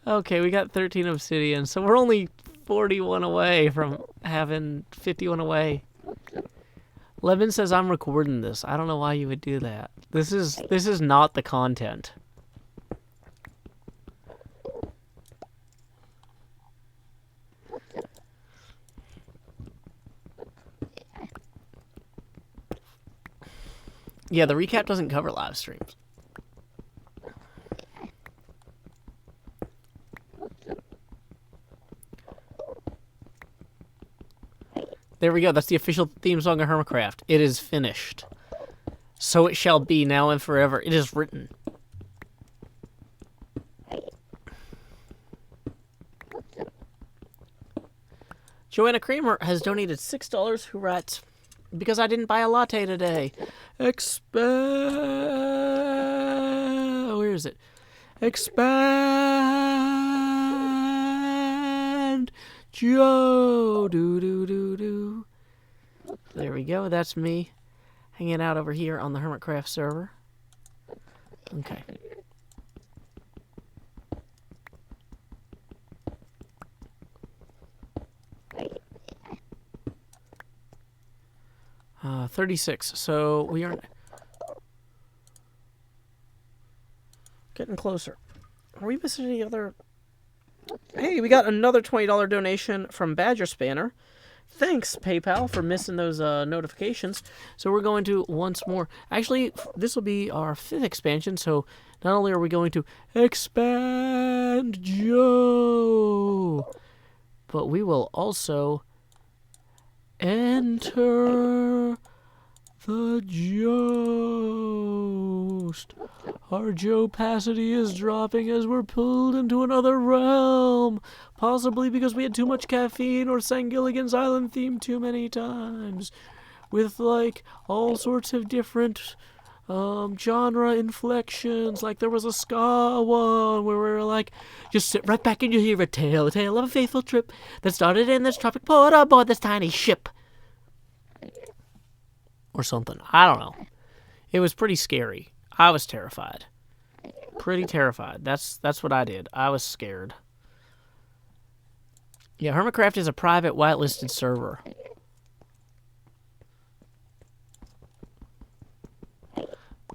Okay, we got 13 obsidian, so we're only 41 away from having 51 away. Lemon says, I'm recording this. I don't know why you would do that. This is not the content. Yeah, the recap doesn't cover live streams. There we go. That's the official theme song of Hermitcraft. It is finished. So it shall be now and forever. It is written. Joanna Kramer has donated $6, who writes, because I didn't buy a latte today. Where is it? Expand Joe. Do. There we go. That's me hanging out over here on the Hermitcraft server. Okay. Uh, 36. So we are getting closer. Are we missing any other? Hey, we got another $20 donation from Badger Spanner. Thanks, PayPal, for missing those notifications. So we're going to once more. Actually, this will be our 5th expansion. So not only are we going to expand Joe, but we will also enter the Joust. Our Joe-pacity is dropping as we're pulled into another realm. Possibly because we had too much caffeine or sang Gilligan's Island theme too many times. With, like, all sorts of different genre inflections. Like, there was a ska one where we were like, just sit right back and you hear a tale of a faithful trip that started in this tropic port aboard this tiny ship. Or something. I don't know. It was pretty scary. I was terrified. Pretty terrified. That's what I did. I was scared. Yeah, Hermitcraft is a private whitelisted server.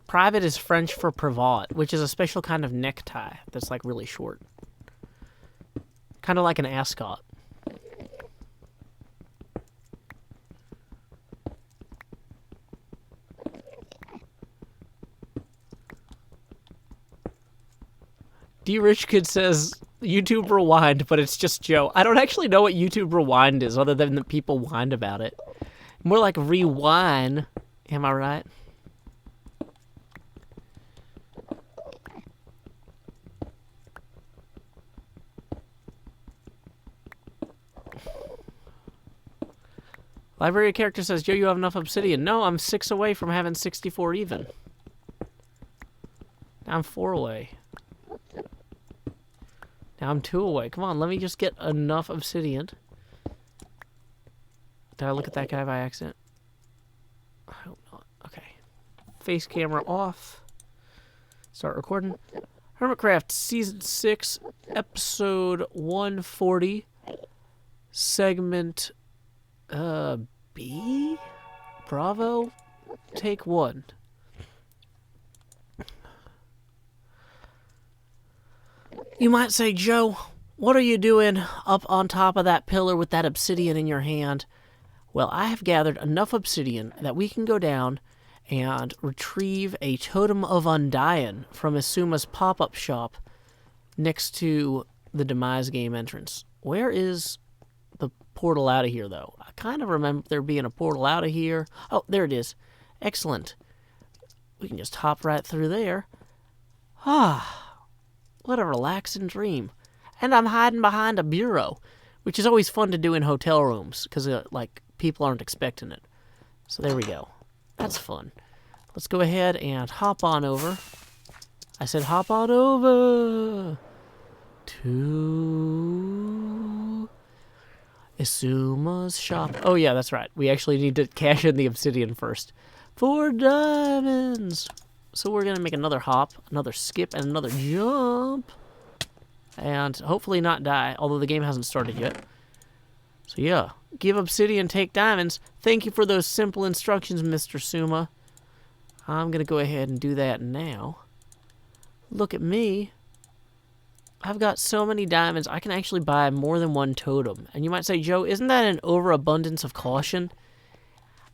Private is French for privat, which is a special kind of necktie that's like really short. Kind of like an ascot. D Rich Kid says YouTube Rewind, but it's just Joe. I don't actually know what YouTube Rewind is, other than that people whine about it. More like rewind. Am I right? Library character says, Joe, you have enough obsidian. No, I'm 6 away from having 64 even. Now I'm 4 away. Now I'm 2 away. Come on, let me just get enough obsidian. Did I look at that guy by accident? I hope not. Okay. Face camera off. Start recording. Hermitcraft Season 6, Episode 140. Segment... B? Bravo? Take 1. You might say, Joe, what are you doing up on top of that pillar with that obsidian in your hand? Well, I have gathered enough obsidian that we can go down and retrieve a Totem of Undying from Asuma's pop-up shop next to the Demise game entrance. Where is the portal out of here, though? I kind of remember there being a portal out of here. Oh, there it is. Excellent. We can just hop right through there. Ah, what a relaxing dream. And I'm hiding behind a bureau, which is always fun to do in hotel rooms, because, like, people aren't expecting it. So there we go. That's fun. Let's go ahead and hop on over. I said hop on over to Isuma's shop. Oh, yeah, that's right. We actually need to cash in the obsidian first. 4 diamonds. So we're going to make another hop, another skip, and another jump. And hopefully not die, although the game hasn't started yet. So yeah, give obsidian, take diamonds. Thank you for those simple instructions, Mr. Suma. I'm going to go ahead and do that now. Look at me. I've got so many diamonds, I can actually buy more than one totem. And you might say, Joe, isn't that an overabundance of caution?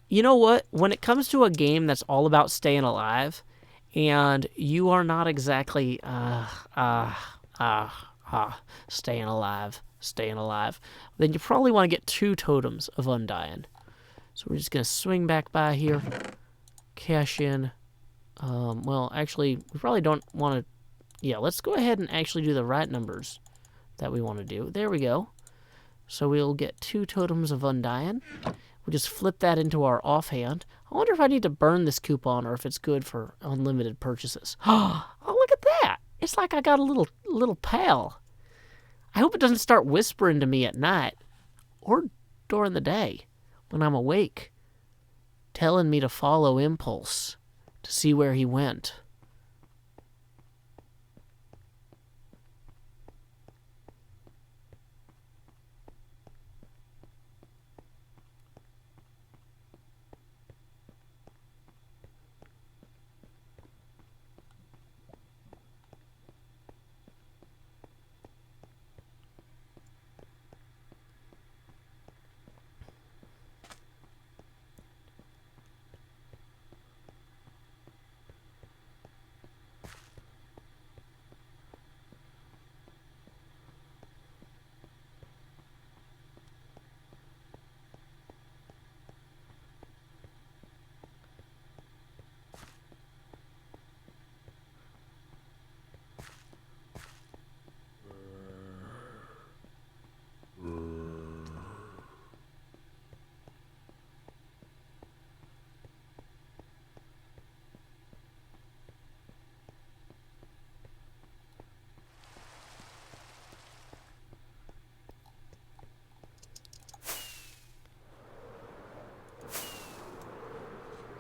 You know what? When it comes to a game that's all about staying alive, and you are not exactly, staying alive, then you probably want to get 2 totems of Undying. So we're just going to swing back by here, cash in. Well, actually, we probably don't want to. Yeah, let's go ahead and actually do the right numbers that we want to do. There we go. So we'll get 2 totems of Undying. We'll just flip that into our offhand. I wonder if I need to burn this coupon or if it's good for unlimited purchases. Oh, look at that. It's like I got a little pal. I hope it doesn't start whispering to me at night or during the day when I'm awake, telling me to follow Impulse to see where he went.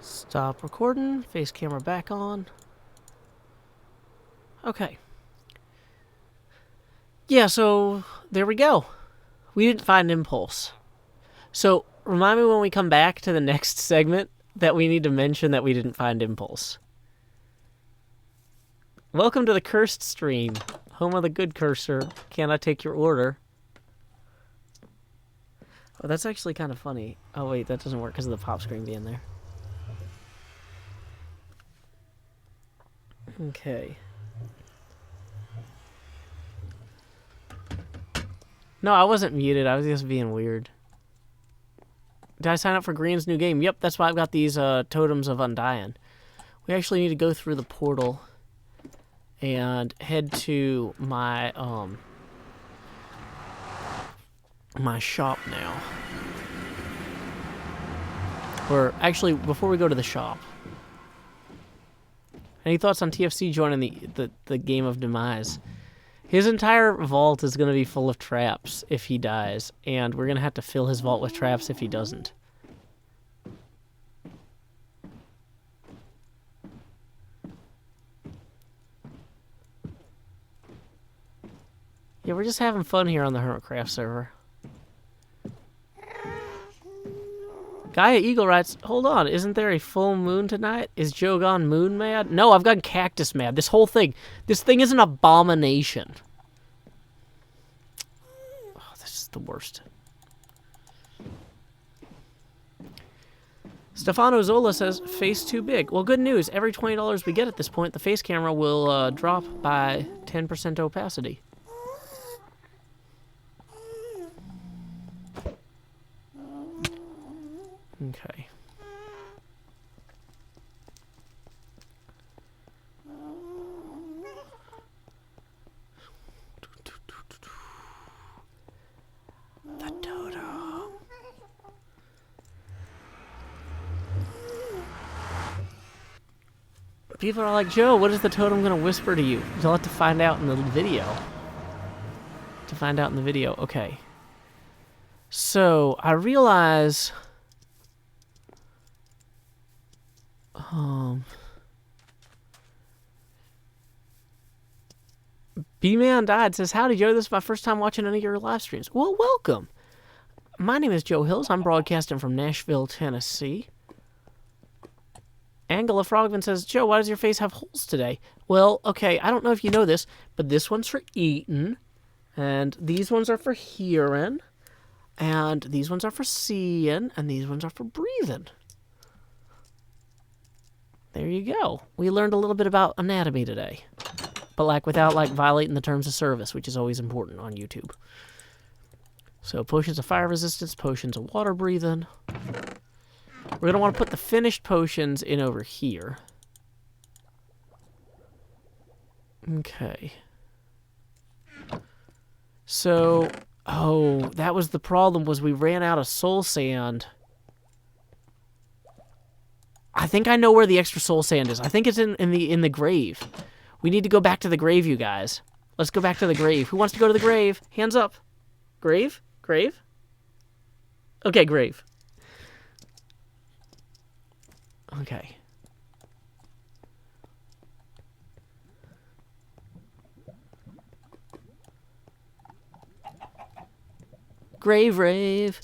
Stop recording. Face camera back on. Okay. Yeah, so there we go. We didn't find Impulse. So remind me when we come back to the next segment that we need to mention that we didn't find Impulse. Welcome to the Cursed Stream, home of the good cursor. Can I take your order? Oh, that's actually kind of funny. Oh, wait, that doesn't work because of the pop screen being there. Okay. No, I wasn't muted. I was just being weird. Did I sign up for Green's new game? Yep, that's why I've got these Totems of Undying. We actually need to go through the portal and head to my my shop now. Or actually, before we go to the shop, any thoughts on TFC joining the game of demise? His entire vault is going to be full of traps if he dies, and we're going to have to fill his vault with traps if he doesn't. Yeah, we're just having fun here on the Hermitcraft server. Gaia Eagle writes, hold on, isn't there a full moon tonight? Is Joe gone moon mad? No, I've gone cactus mad. This whole thing. This thing is an abomination. Oh, this is the worst. Stefano Zola says, face too big. Well, good news. Every $20 we get at this point, the face camera will drop by 10% opacity. Okay. The dodo. People are like, Joe, what is the totem going to whisper to you? You'll have to find out in the video. Okay. So, I realize... B-Man Died says, howdy, Joe. This is my first time watching any of your live streams. Well, welcome. My name is Joe Hills. I'm broadcasting from Nashville, Tennessee. Angela Frogman says, Joe, why does your face have holes today? Well, okay, I don't know if you know this, but this one's for eating, and these ones are for hearing, and these ones are for seeing, and these ones are for breathing. There you go. We learned a little bit about anatomy today. But like without like violating the terms of service, which is always important on YouTube. So potions of fire resistance, potions of water breathing. We're going to want to put the finished potions in over here. Okay. So, oh, that was the problem, was we ran out of soul sand. I think I know where the extra soul sand is. I think it's in the grave. We need to go back to the grave, you guys. Let's go back to the grave. Who wants to go to the grave? Hands up. Grave? Grave? Okay, grave. Okay. Grave rave.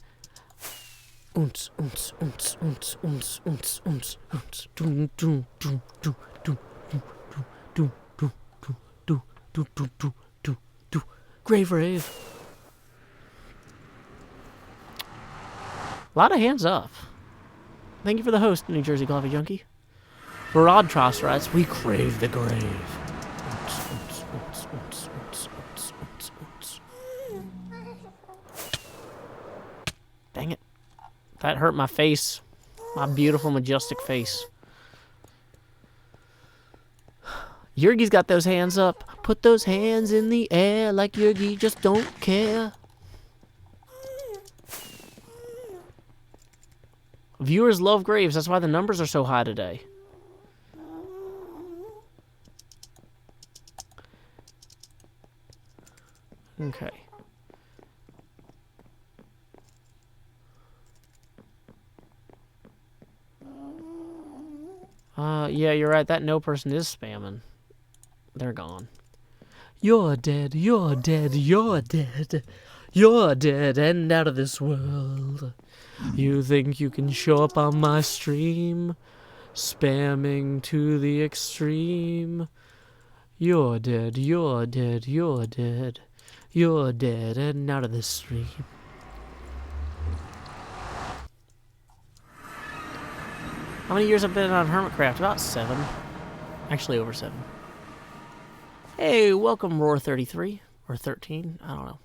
Unts, unts, unts, unts, unts, unts, unts, unts. Doom, doom, doom, doom, doom, doom, doom, doom, doom, doom, doom, doom, doom, doom, doom. Grave rave. A lot of hands up. Thank you for the host, New Jersey Coffee Junkie. Barad Tross writes, we crave the grave. Dang it. That hurt my face. My beautiful, majestic face. Yurgi's got those hands up. Put those hands in the air like Yurgi just don't care. Viewers love graves. That's why the numbers are so high today. Okay. Yeah, you're right. That no person is spamming. They're gone. You're dead. You're dead. You're dead. You're dead and out of this world. You think you can show up on my stream, spamming to the extreme. You're dead, you're dead, you're dead. You're dead and out of this stream. How many years have been on Hermitcraft? About 7. Actually, over 7. Hey, welcome, Roar33. Or 13. I don't know.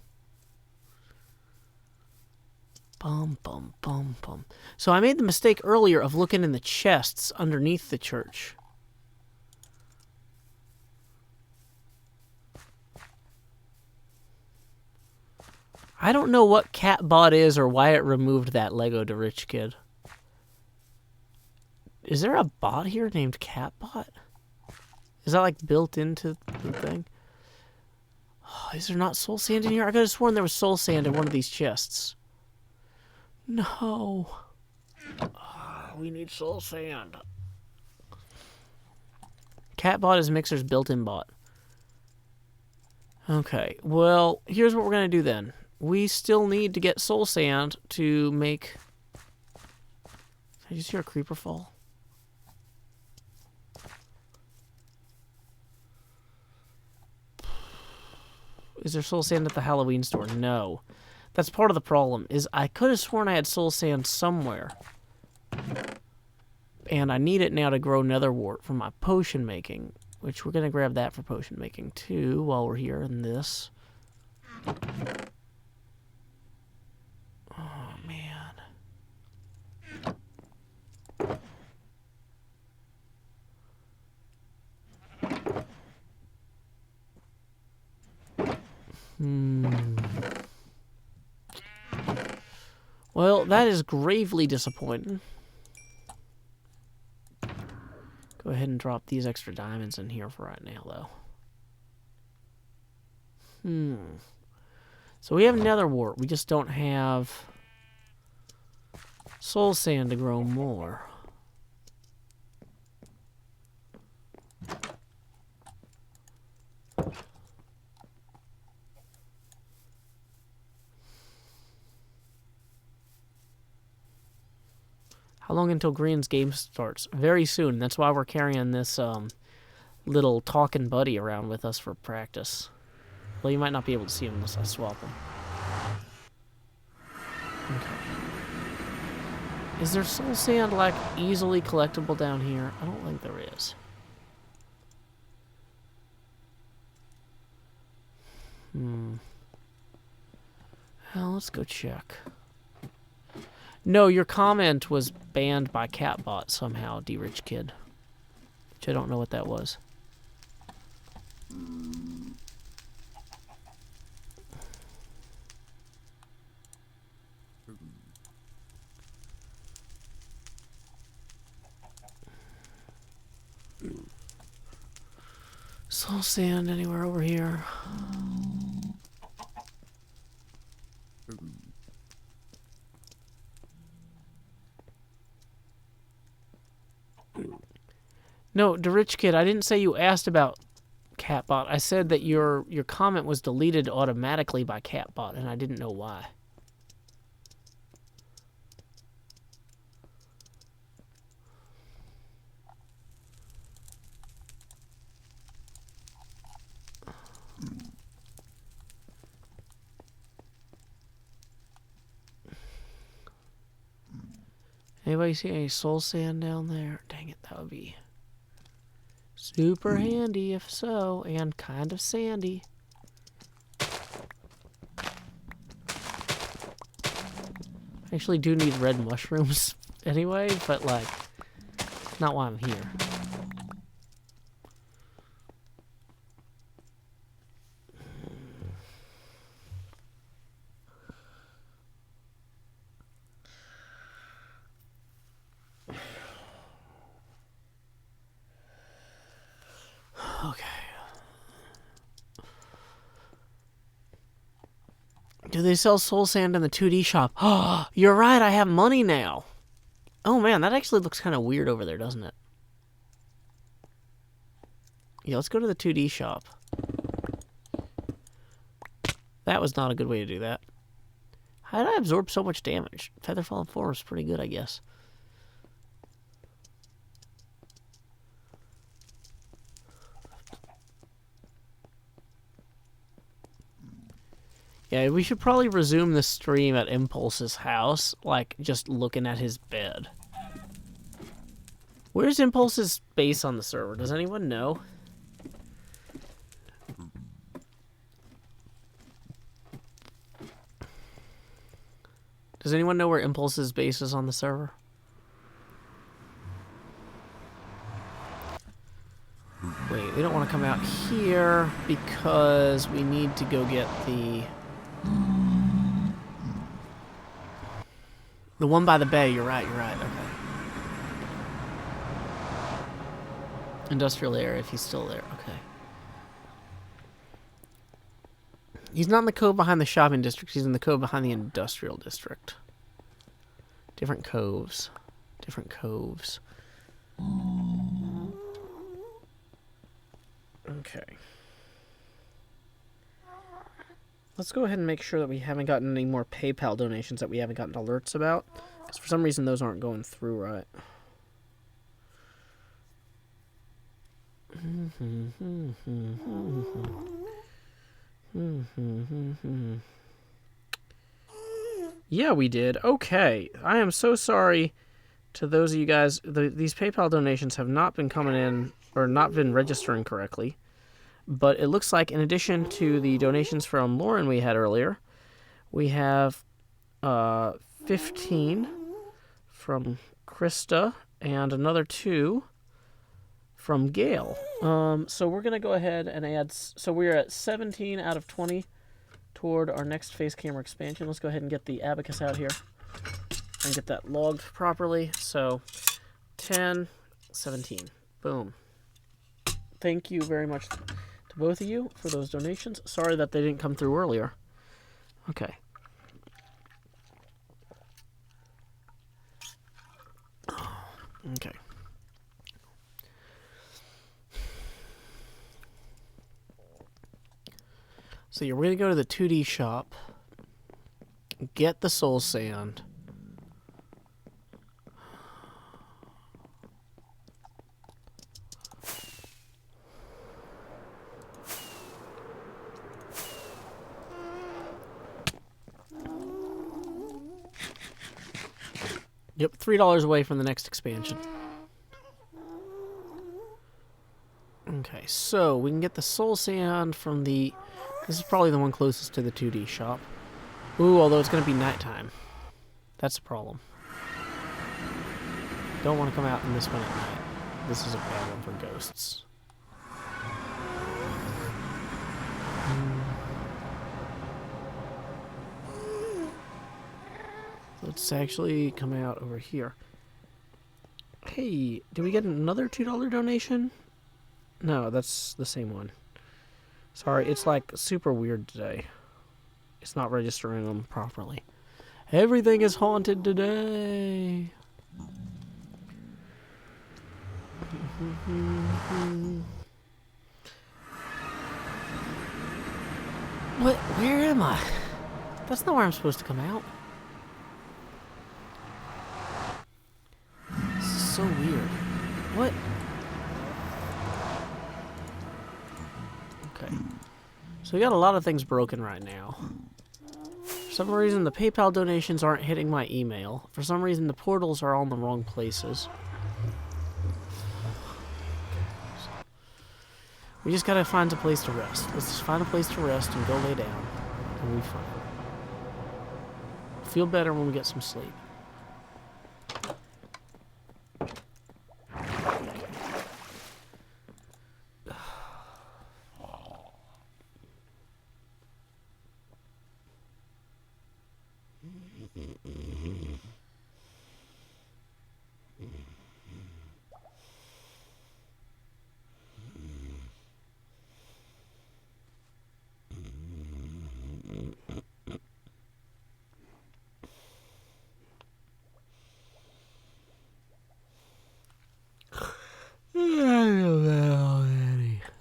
Bum, bum, bum, bum. So I made the mistake earlier of looking in the chests underneath the church. I don't know what Catbot is or why it removed that Lego to Rich Kid. Is there a bot here named Catbot? Is that like built into the thing? Oh, is there not soul sand in here? I could have sworn there was soul sand in one of these chests. No. Oh, we need soul sand. Catbot is Mixer's built-in bot. Okay, well, here's what we're going to do then. We still need to get soul sand to make... Did I just hear a creeper fall? Is there soul sand at the Halloween store? No. That's part of the problem, is I could have sworn I had soul sand somewhere. And I need it now to grow nether wart for my potion making, which we're going to grab that for potion making too while we're here in this. Oh, man. Well, that is gravely disappointing. Go ahead and drop these extra diamonds in here for right now, though. So we have nether wart. We just don't have soul sand to grow more. How long until Green's game starts? Very soon. That's why we're carrying this little talking buddy around with us for practice. Well, you might not be able to see him unless I swap him. Okay. Is there soul sand, like, easily collectible down here? I don't think there is. Well, let's go check. No, your comment was banned by Catbot somehow, D-Rich Kid. Which I don't know what that was. Soul sand anywhere over here? No, the Rich Kid, I didn't say you asked about Catbot. I said that your comment was deleted automatically by Catbot, and I didn't know why. Anybody see any soul sand down there? Dang it, that would be super handy if so, and kind of sandy. I actually do need red mushrooms anyway, but like, not why I'm here. Okay. Do they sell soul sand in the 2D shop? Oh, you're right, I have money now. Oh man, that actually looks kind of weird over there, doesn't it? Yeah, let's go to the 2D shop. That was not a good way to do that. How did I absorb so much damage? Featherfall and 4 is pretty good, I guess. Yeah, we should probably resume the stream at Impulse's house, like, just looking at his bed. Where's Impulse's base on the server? Does anyone know? Does anyone know where Impulse's base is on the server? Wait, we don't want to come out here because we need to go get the one by the bay. You're right, okay. Industrial area, if he's still there, okay. He's not in the cove behind the shopping district, he's in the cove behind the industrial district. Different coves. Different coves. Okay. Let's go ahead and make sure that we haven't gotten any more PayPal donations that we haven't gotten alerts about. Because for some reason those aren't going through right. Yeah, we did. Okay. I am so sorry to those of you guys. These PayPal donations have not been coming in or not been registering correctly. But it looks like in addition to the donations from Lauren we had earlier, we have 15 from Krista and another 2 from Gail. So we're going to go ahead and add... So we're at 17 out of 20 toward our next face camera expansion. Let's go ahead and get the abacus out here and get that logged properly. So 10, 17. Boom. Thank you very much to both of you for those donations. Sorry that they didn't come through earlier. Okay. Okay. So you're going to go to the 2D shop, get the soul sand. Yep, $3 away from the next expansion. Okay, so we can get the soul sand from the... This is probably the one closest to the 2D shop. Ooh, although it's going to be nighttime. That's the problem. Don't want to come out in this one at night. This is a bad one for ghosts. Let's actually come out over here. Hey, did we get another $2 donation? No, that's the same one. Sorry, it's like super weird today. It's not registering them properly. Everything is haunted today. What? Where am I? That's not where I'm supposed to come out. This is so weird. What? Okay. So we got a lot of things broken right now. For some reason, the PayPal donations aren't hitting my email. For some reason, the portals are all in the wrong places. We just gotta find a place to rest. Let's just find a place to rest and go lay down. And we'll be fine. Feel better when we get some sleep.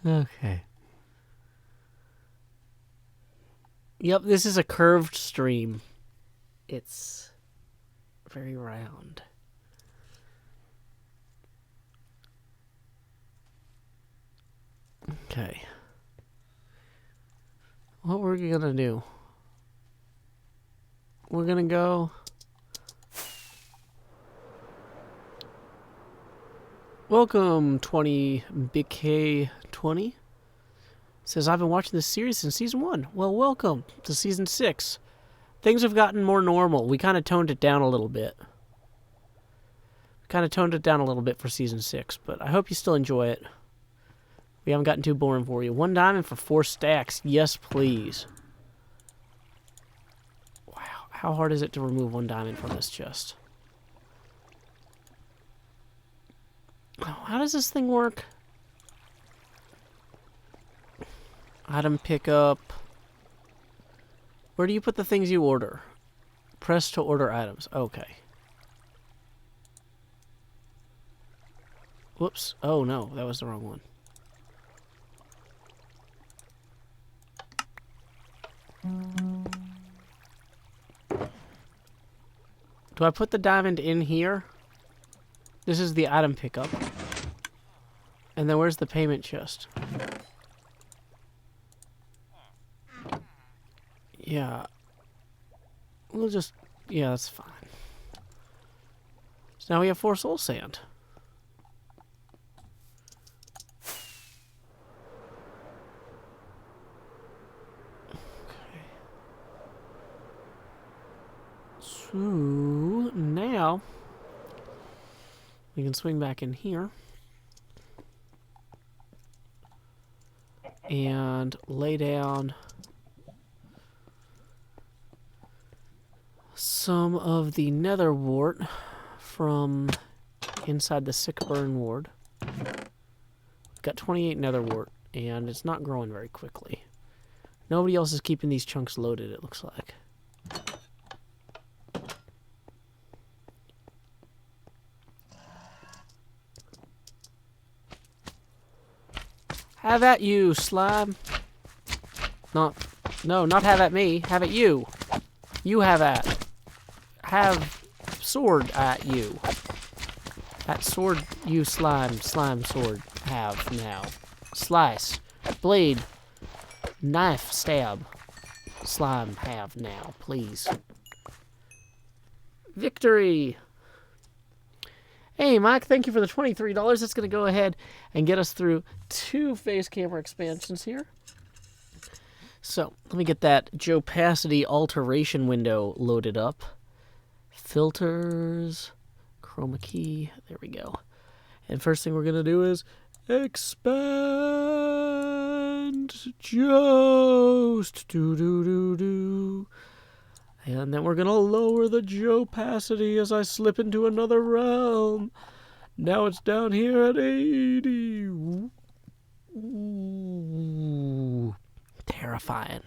Okay. Yep, this is a curved stream. It's very round. Okay. What we're gonna do? We're gonna go... Welcome, 20BK20. Says, I've been watching this series since season 1. Well, welcome to season 6. Things have gotten more normal. We kind of toned it down a little bit. For Season 6, but I hope you still enjoy it. We haven't gotten too boring for you. 1 diamond for 4 stacks. Yes, please. Wow. How hard is it to remove 1 diamond from this chest? Oh, how does this thing work? Item pickup. Where do you put the things you order? Press to order items. Okay. Whoops. Oh, no. That was the wrong one. Do I put the diamond in here? This is the item pickup. And then where's the payment chest? Yeah. We'll just... Yeah, that's fine. So now we have 4 soul sand. So now we can swing back in here and lay down some of the nether wart from inside the sick burn ward. We've got 28 nether wart and it's not growing very quickly. Nobody else is keeping these chunks loaded, it looks like. Have at you, slime. No, not have at me. Have at you. You have at. Have sword at you. That sword you slime sword have now. Slice. Blade. Knife stab. Slime have now, please. Victory! Hey, Mike, thank you for the $23. That's going to go ahead and get us through 2 face camera expansions here. So, let me get that Jopacity alteration window loaded up. Filters, chroma key, there we go. And first thing we're going to do is expand Jost. Do. And then we're going to lower the Jopacity as I slip into another realm. Now it's down here at 80. Ooh. Terrifying.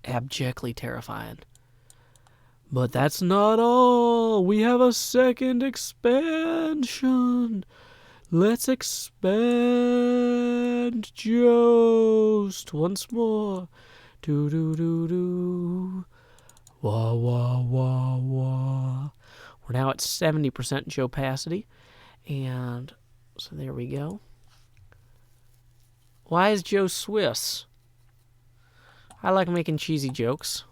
Abjectly terrifying. But that's not all. We have a second expansion. Let's expand Jost once more. Do. Wah, wah, wah, wah. We're now at 70% Jopacity. And so there we go. Why is Joe Swiss? I like making cheesy jokes.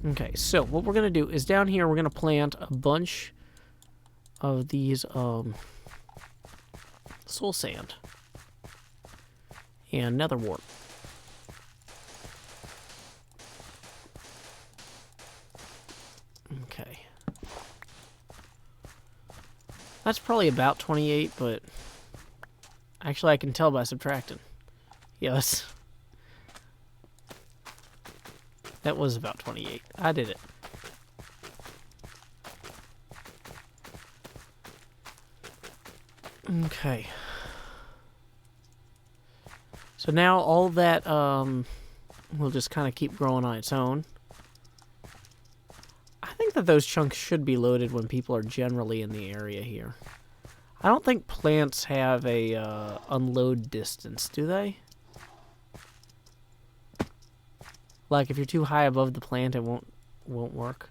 Okay, so what we're going to do is down here we're going to plant a bunch of these soul sand and nether wart. Okay. That's probably about 28, but actually I can tell by subtracting. Yes. That was about 28. I did it. Okay. So now all that will just kind of keep growing on its own. I think that those chunks should be loaded when people are generally in the area here. I don't think plants have a unload distance, do they? Like if you're too high above the plant, it won't work.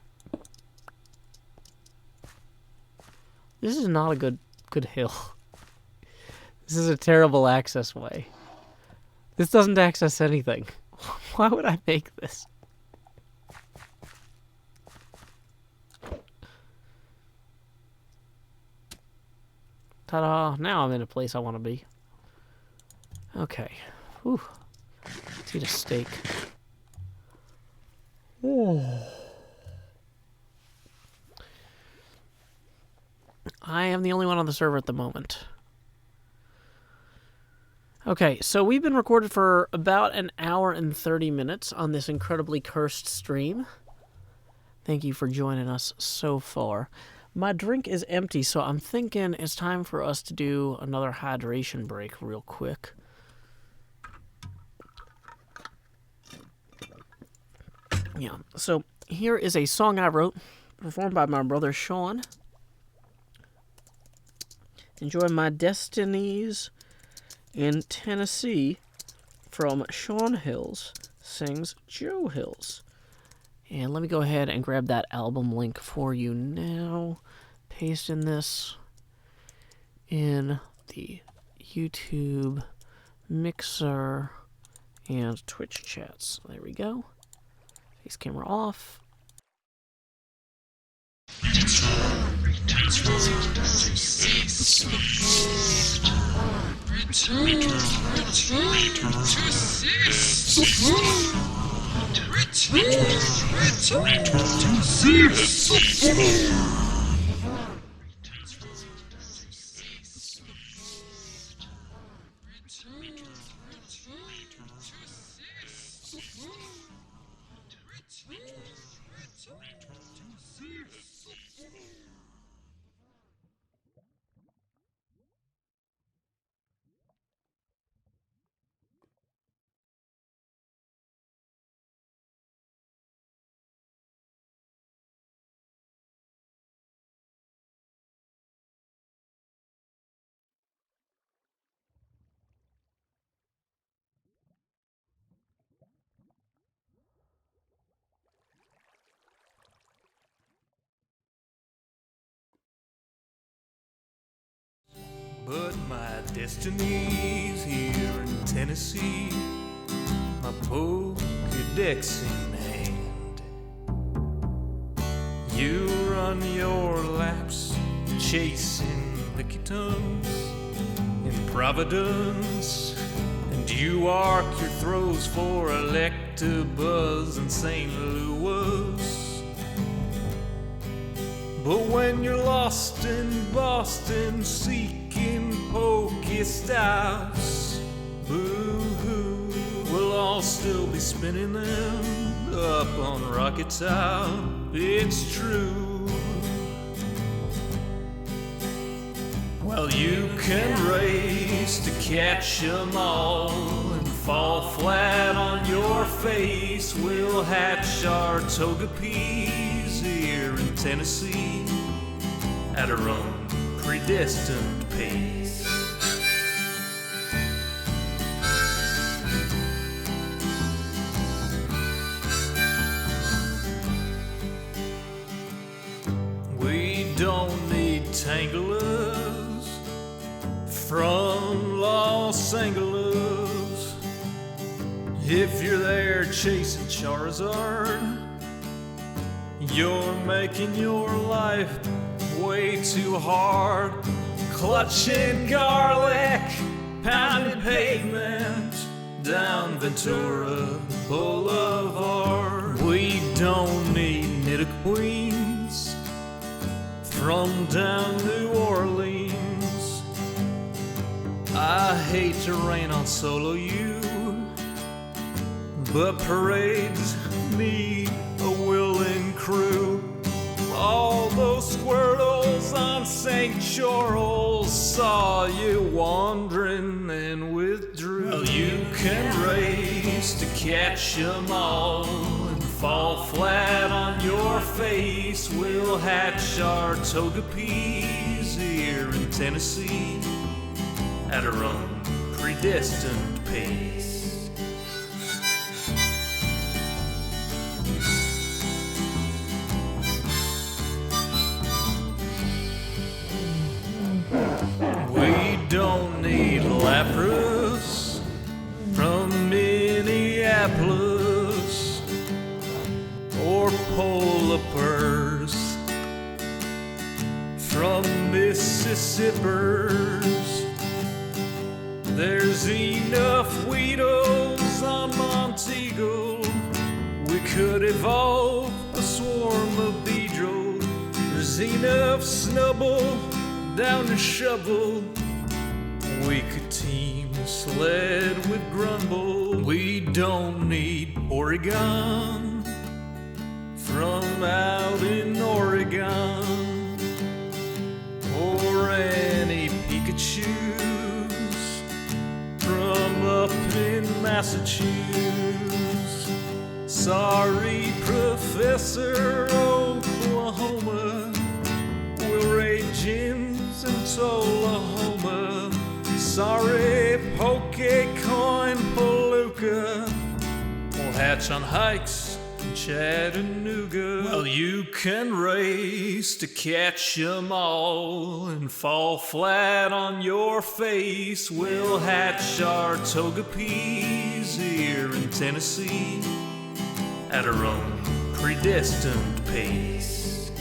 This is not a good hill. This is a terrible access way. This doesn't access anything. Why would I make this? Ta-da! Now I'm in a place I want to be. Okay. Whew. Let's eat a steak. Oh. I am the only one on the server at the moment. Okay, so we've been recorded for about an hour and 30 minutes on this incredibly cursed stream. Thank you for joining us so far. My drink is empty, so I'm thinking it's time for us to do another hydration break real quick. Yeah, so here is a song I wrote, performed by my brother Sean. Enjoy My Destinies in Tennessee from Sean Hills sings Joe Hills. And let me go ahead and grab that album link for you now. Paste in this in the YouTube Mixer and Twitch chats. There we go. Face camera off. But my destiny's here in Tennessee, my Pokedex in hand. You run your laps chasing Lickitung in Providence, and you arc your throws for Electabuzz in St. Louis. But when you're lost in Boston seeking Pokestops, boo-hoo, we'll all still be spinning them up on Rocket Top. It's true. Well, you can race to catch 'em all and fall flat on your face. We'll hatch our Togepi's here in Tennessee at our own predestined pace. We don't need Tanglers from Los Angeles. If you're there chasing Charizard, you're making your life way too hard. Clutching garlic, pounding pavement down Ventura Boulevard. We don't need Nidoqueens from down New Orleans. I hate to rain on solo you, but parades need a willing crew. All those Squirtles on St. Charles saw you wandering and withdrew. Well, you can race to catch 'em all and fall flat on your face. We'll hatch our Togepi's here in Tennessee at our own predestined pace. We don't need Lapras from Minneapolis or Polipers from Mississippers. There's enough Weedles on Montego. We could evolve a swarm of Beedrill. There's enough Snubbull down the shovel. We could team the sled with Grumble. We don't need Oregon from out in Oregon, or any Pikachus from up in Massachusetts. Sorry, Professor Oklahoma, we'll raid gyms in Tullahoma. Sorry, Pokecoin Palooka, we'll hatch on hikes in Chattanooga. Well, you can race to catch 'em all and fall flat on your face. We'll hatch our Togepi's here in Tennessee at our own predestined pace.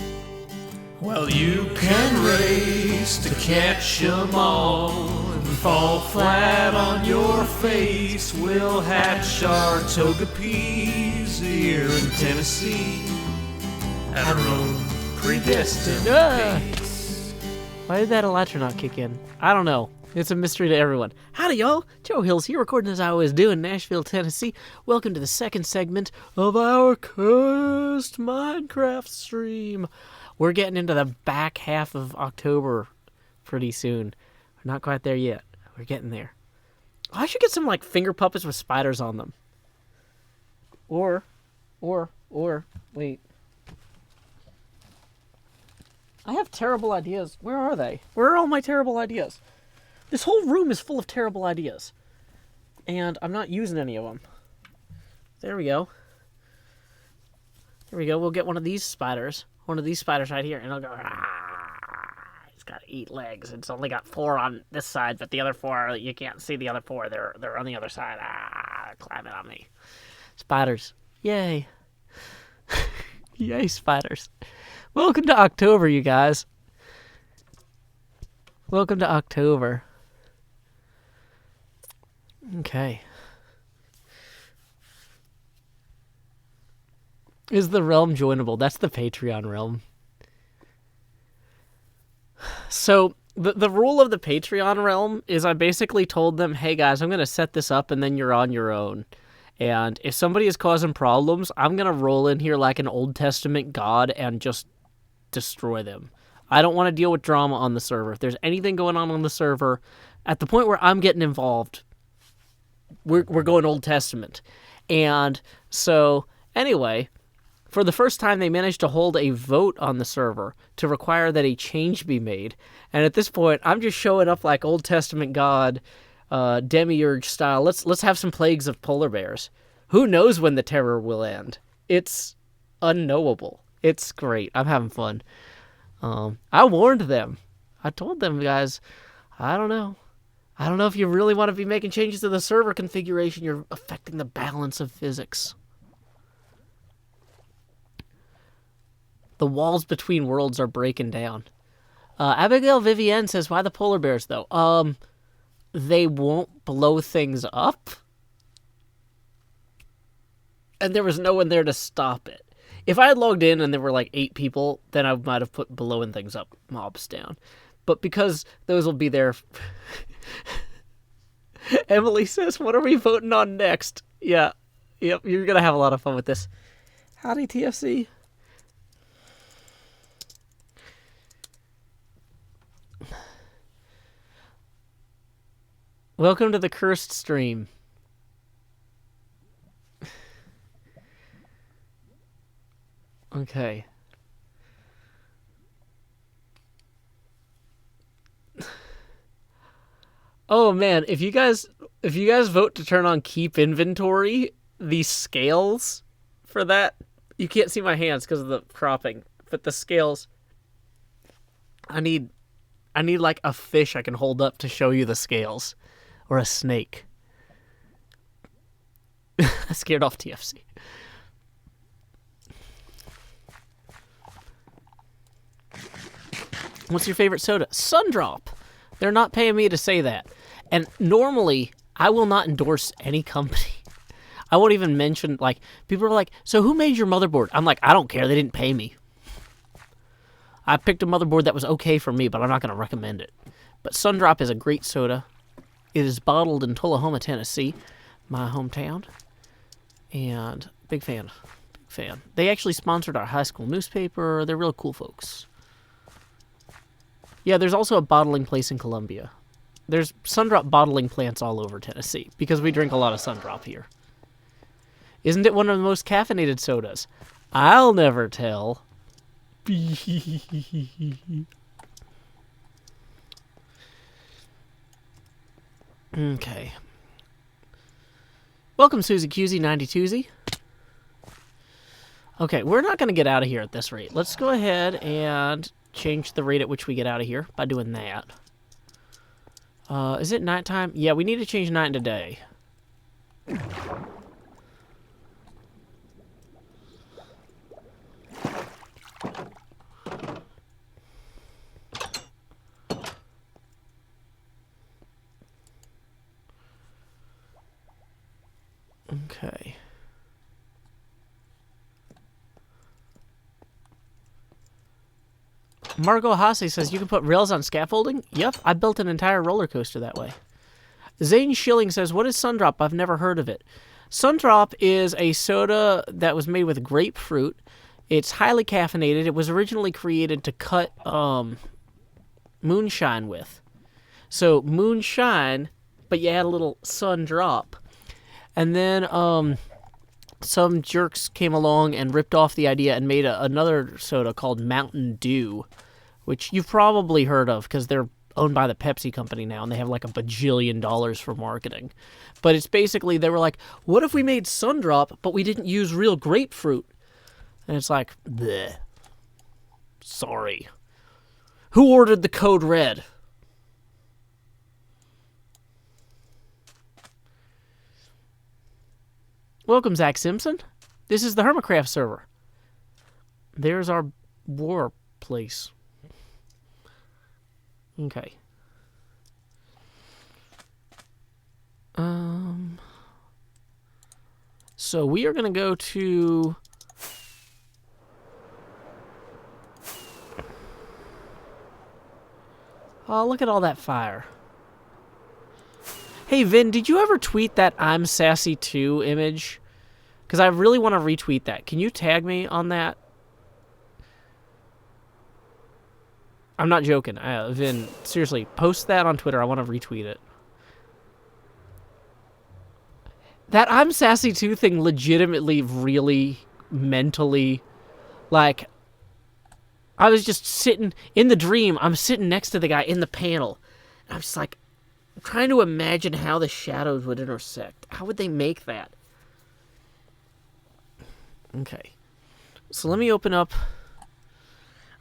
Well, you can race to catch 'em all and fall flat on your face. We'll hatch our Togepi's here in Tennessee at our own predestined pace. Why did that Elytra not kick in? I don't know. It's a mystery to everyone. Howdy, y'all. Joe Hills here, recording as I always do in Nashville, Tennessee. Welcome to the second segment of our cursed Minecraft stream. We're getting into the back half of October pretty soon. We're not quite there yet. We're getting there. I should get some, like, finger puppets with spiders on them. Or, wait. I have terrible ideas. Where are they? Where are all my terrible ideas? This whole room is full of terrible ideas. And I'm not using any of them. There we go. There we go. We'll get one of these spiders. One of these spiders right here. And it'll go, it's got 8 legs. It's only got 4 on this side, but the other 4, you can't see the other 4. They're on the other side. Climbing on me. Spiders. Yay. Yay, spiders. Welcome to October, you guys. Welcome to October. Okay. Is the realm joinable? That's the Patreon realm. So, the rule of the Patreon realm is I basically told them, hey guys, I'm going to set this up and then you're on your own. And if somebody is causing problems, I'm going to roll in here like an Old Testament god and just destroy them. I don't want to deal with drama on the server. If there's anything going on the server, at the point where I'm getting involved, we're going Old Testament. And so, anyway, for the first time, they managed to hold a vote on the server to require that a change be made. And at this point, I'm just showing up like Old Testament God, demiurge style. Let's have some plagues of polar bears. Who knows when the terror will end? It's unknowable. It's great. I'm having fun. I warned them. I told them, guys, I don't know. I don't know if you really want to be making changes to the server configuration. You're affecting the balance of physics. The walls between worlds are breaking down. Abigail Vivienne says, why the polar bears, though? They won't blow things up. And there was no one there to stop it. If I had logged in and there were like 8 people, then I might have put blowing things up mobs down. But because those will be there... Emily says, what are we voting on next? Yeah. Yep, you're going to have a lot of fun with this. Howdy, TFC. Welcome to the cursed stream. Okay. Oh man, if you guys vote to turn on keep inventory, the scales for that, you can't see my hands because of the cropping, but the scales, I need like a fish I can hold up to show you the scales, or a snake. I scared off TFC. What's your favorite soda? Sundrop. They're not paying me to say that. And normally, I will not endorse any company. I won't even mention, like, people are like, so who made your motherboard? I'm like, I don't care. They didn't pay me. I picked a motherboard that was okay for me, but I'm not going to recommend it. But Sundrop is a great soda. It is bottled in Tullahoma, Tennessee, my hometown. And big fan. Big fan. They actually sponsored our high school newspaper. They're real cool folks. Yeah, there's also a bottling place in Columbia. There's Sundrop bottling plants all over Tennessee because we drink a lot of Sundrop here. Isn't it one of the most caffeinated sodas? I'll never tell. Okay. Welcome, Susie QZ 92Z. Okay, we're not going to get out of here at this rate. Let's go ahead and change the rate at which we get out of here by doing that. Is it nighttime? Yeah, we need to change night to day. Okay. Margot Hasse says, you can put rails on scaffolding? Yep, I built an entire roller coaster that way. Zane Schilling says, what is Sundrop? I've never heard of it. Sundrop is a soda that was made with grapefruit. It's highly caffeinated. It was originally created to cut moonshine with. So moonshine, but you add a little Sundrop. And then some jerks came along and ripped off the idea and made another soda called Mountain Dew, which you've probably heard of because they're owned by the Pepsi company now, and they have like $1 bajillion for marketing. But it's basically, they were like, what if we made Sundrop, but we didn't use real grapefruit? And it's like, bleh. Sorry. Who ordered the code red? Welcome, Zach Simpson. This is the Hermitcraft server. There's our war place. Okay. So we are going to go to... Oh, look at all that fire. Hey, Vin, did you ever tweet that I'm Sassy 2 image? Because I really want to retweet that. Can you tag me on that? I'm not joking. Vin, seriously, post that on Twitter. I want to retweet it. That I'm Sassy 2 thing legitimately, really, mentally, like, I was just sitting, in the dream, I'm sitting next to the guy in the panel. And I'm just like, I'm trying to imagine how the shadows would intersect. How would they make that? Okay. So let me open up...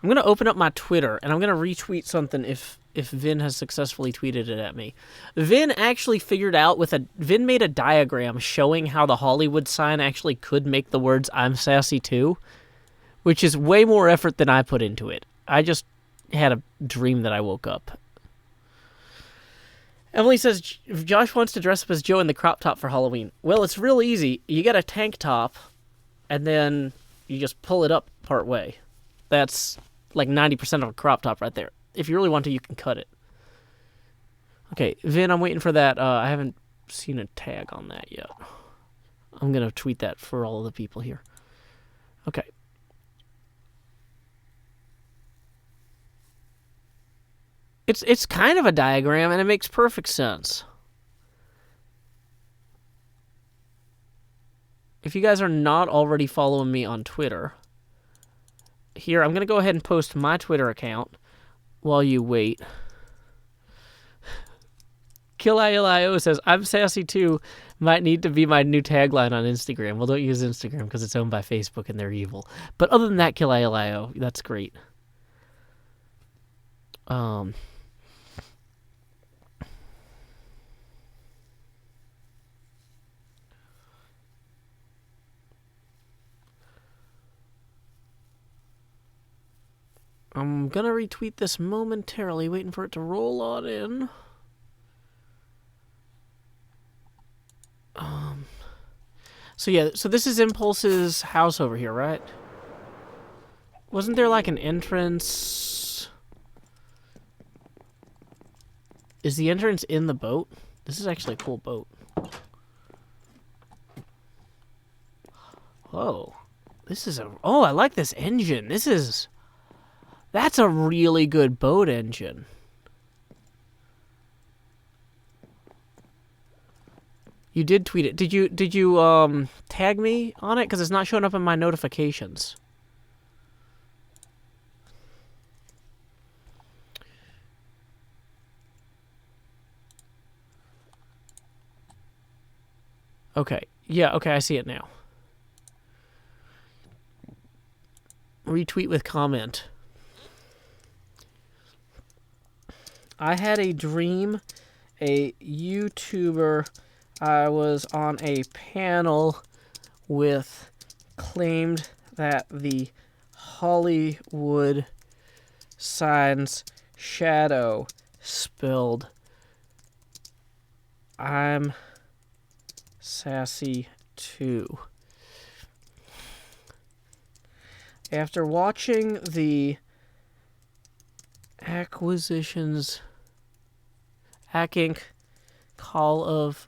I'm going to open up my Twitter, and I'm going to retweet something if Vin has successfully tweeted it at me. Vin actually figured out Vin made a diagram showing how the Hollywood sign actually could make the words I'm Sassy 2, which is way more effort than I put into it. I just had a dream that I woke up. Emily says, if Josh wants to dress up as Joe in the crop top for Halloween. Well, it's real easy. You get a tank top, and then you just pull it up part way. That's like 90% of a crop top right there. If you really want to, you can cut it. Okay, Vin, I'm waiting for that. I haven't seen a tag on that yet. I'm going to tweet that for all of the people here. Okay. It's kind of a diagram, and it makes perfect sense. If you guys are not already following me on Twitter, here, I'm going to go ahead and post my Twitter account while you wait. KillILIO says, I'm Sassy 2, might need to be my new tagline on Instagram. Well, don't use Instagram because it's owned by Facebook and they're evil. But other than that, KillILIO, that's great. I'm gonna retweet this momentarily, waiting for it to roll on in. So yeah, so this is Impulse's house over here, right? Wasn't there like an entrance? Is the entrance in the boat? This is actually a cool boat. Whoa. This is a... Oh, I like this engine. This is... That's a really good boat engine. You did tweet it. Did you tag me on it? Because it's not showing up in my notifications. Okay. Yeah, okay, I see it now. Retweet with comment. I had a dream, a YouTuber I was on a panel with claimed that the Hollywood signs shadow spilled. I'm sassy too. After watching the acquisitions Inc. Call of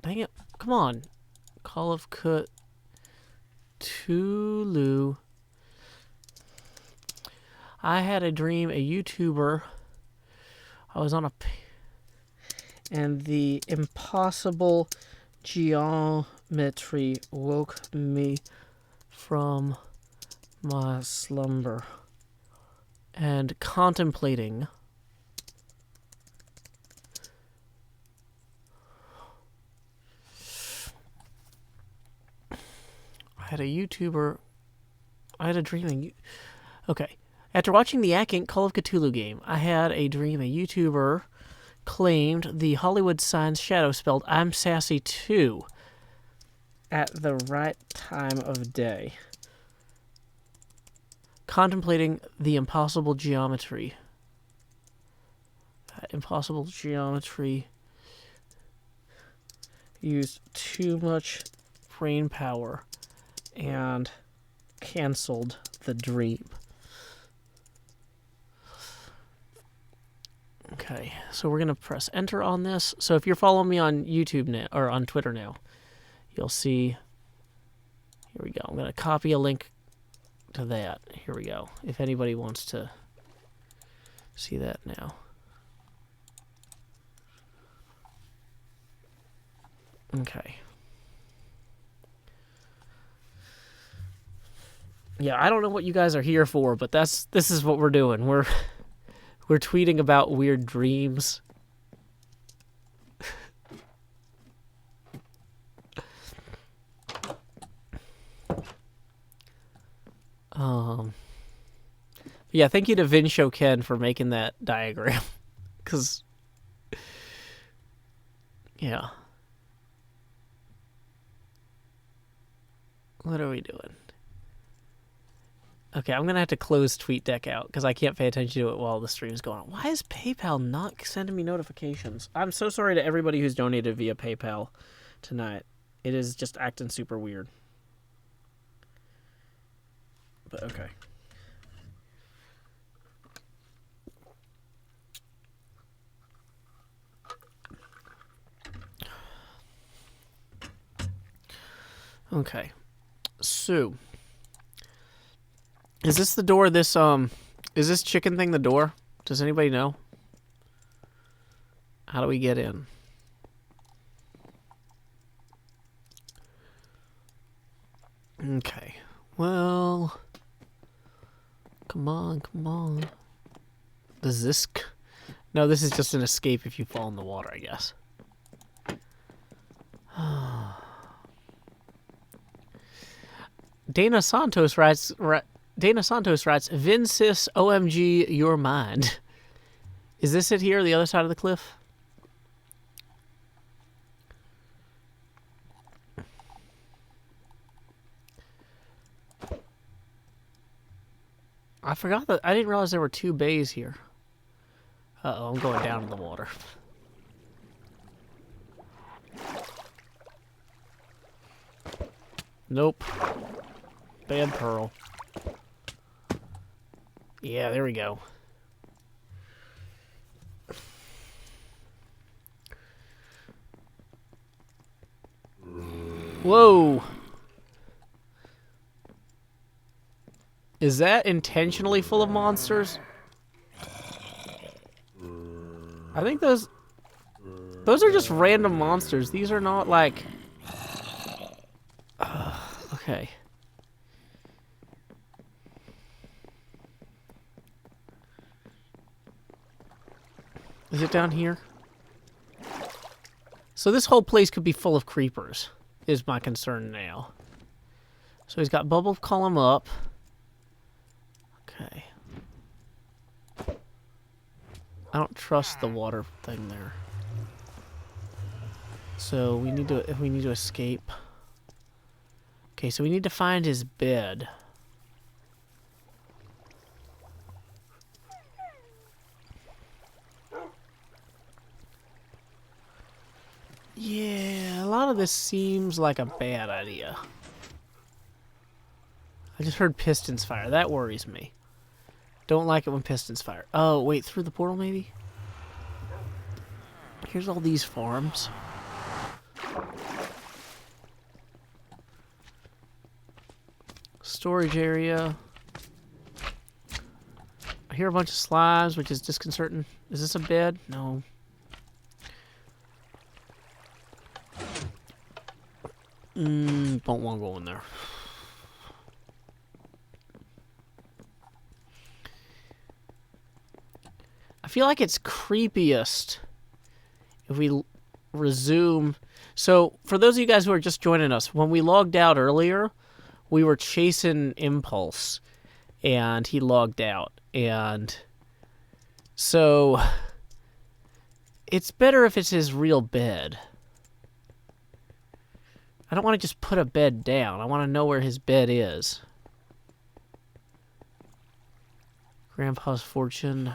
dang it, come on. Call of Cthulhu. I had a dream, a YouTuber. I was on a... And the impossible geometry woke me from my slumber. And contemplating... I had a YouTuber... I had a dream... Okay. After watching the Inc. Call of Cthulhu game, I had a dream a YouTuber claimed the Hollywood signs shadow spelled I'm sassy too at the right time of day. Contemplating the impossible geometry. Impossible geometry used too much brain power and canceled the dream. Okay, so we're going to press enter on this. So if you're following me on YouTube now, or on Twitter now, you'll see, here we go. I'm going to copy a link to that. Here we go. If anybody wants to see that now. Okay. Yeah, I don't know what you guys are here for, but this is what we're doing. We're tweeting about weird dreams. Yeah, thank you to Vinshow Ken for making that diagram. Because, yeah. What are we doing? Okay, I'm going to have to close TweetDeck out because I can't pay attention to it while the stream's going on. Why is PayPal not sending me notifications? I'm so sorry to everybody who's donated via PayPal tonight. It is just acting super weird. But okay. Okay. So... Is this the door, is this chicken thing the door? Does anybody know? How do we get in? Okay. Well... Come on, come on. Does this... No, this is just an escape if you fall in the water, I guess. Dana Santos writes, Vincis, OMG, your mind. Is this it here, the other side of the cliff? I forgot that, I didn't realize there were two bays here. Uh-oh, I'm going down in the water. Nope. Bad pearl. Yeah, there we go. Whoa! Is that intentionally full of monsters? I think those are just random monsters. These are not like... okay. Is it down here? So this whole place could be full of creepers, is my concern now. So he's got bubble column up. Okay. I don't trust the water thing there. So we need to escape. Okay, so we need to find his bed. Yeah, a lot of this seems like a bad idea. I just heard pistons fire. That worries me. Don't like it when pistons fire. Oh, wait, through the portal maybe? Here's all these farms. Storage area. I hear a bunch of slimes, which is disconcerting. Is this a bed? No. Don't want to go in there. I feel like it's creepiest if we resume. So, for those of you guys who are just joining us, when we logged out earlier, we were chasing Impulse, and he logged out. And so, it's better if it's his real bed. I don't want to just put a bed down. I want to know where his bed is. Grandpa's fortune.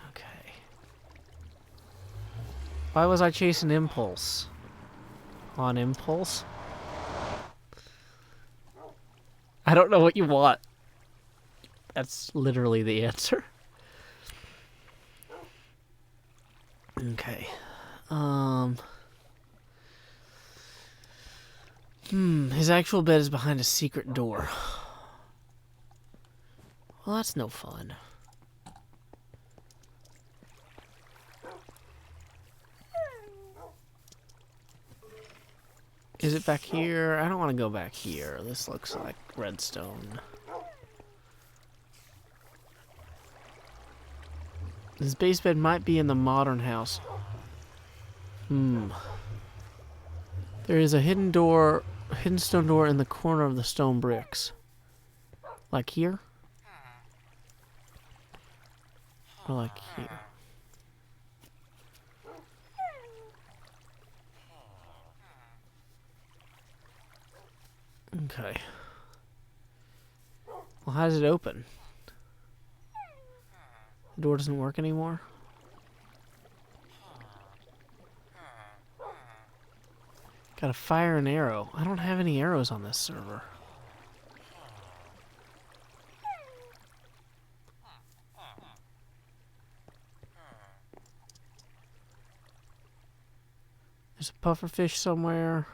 Okay. Why was I chasing Impulse? On Impulse? I don't know what you want. That's literally the answer. Okay. His actual bed is behind a secret door. Well, that's no fun. Is it back here? I don't want to go back here. This looks like redstone. His base bed might be in the modern house. There is a hidden stone door in the corner of the stone bricks. Like here? Or like here? Okay. Well, how does it open? The door doesn't work anymore? Gotta fire an arrow. I don't have any arrows on this server. There's a pufferfish somewhere.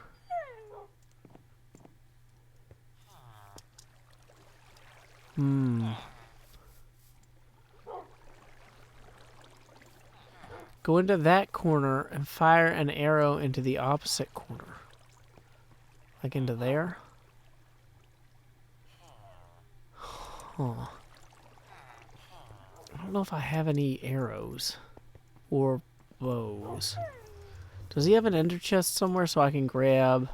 Go into that corner and fire an arrow into the opposite corner. Like into there? Huh. I don't know if I have any arrows. Or bows. Does he have an ender chest somewhere so I can grab?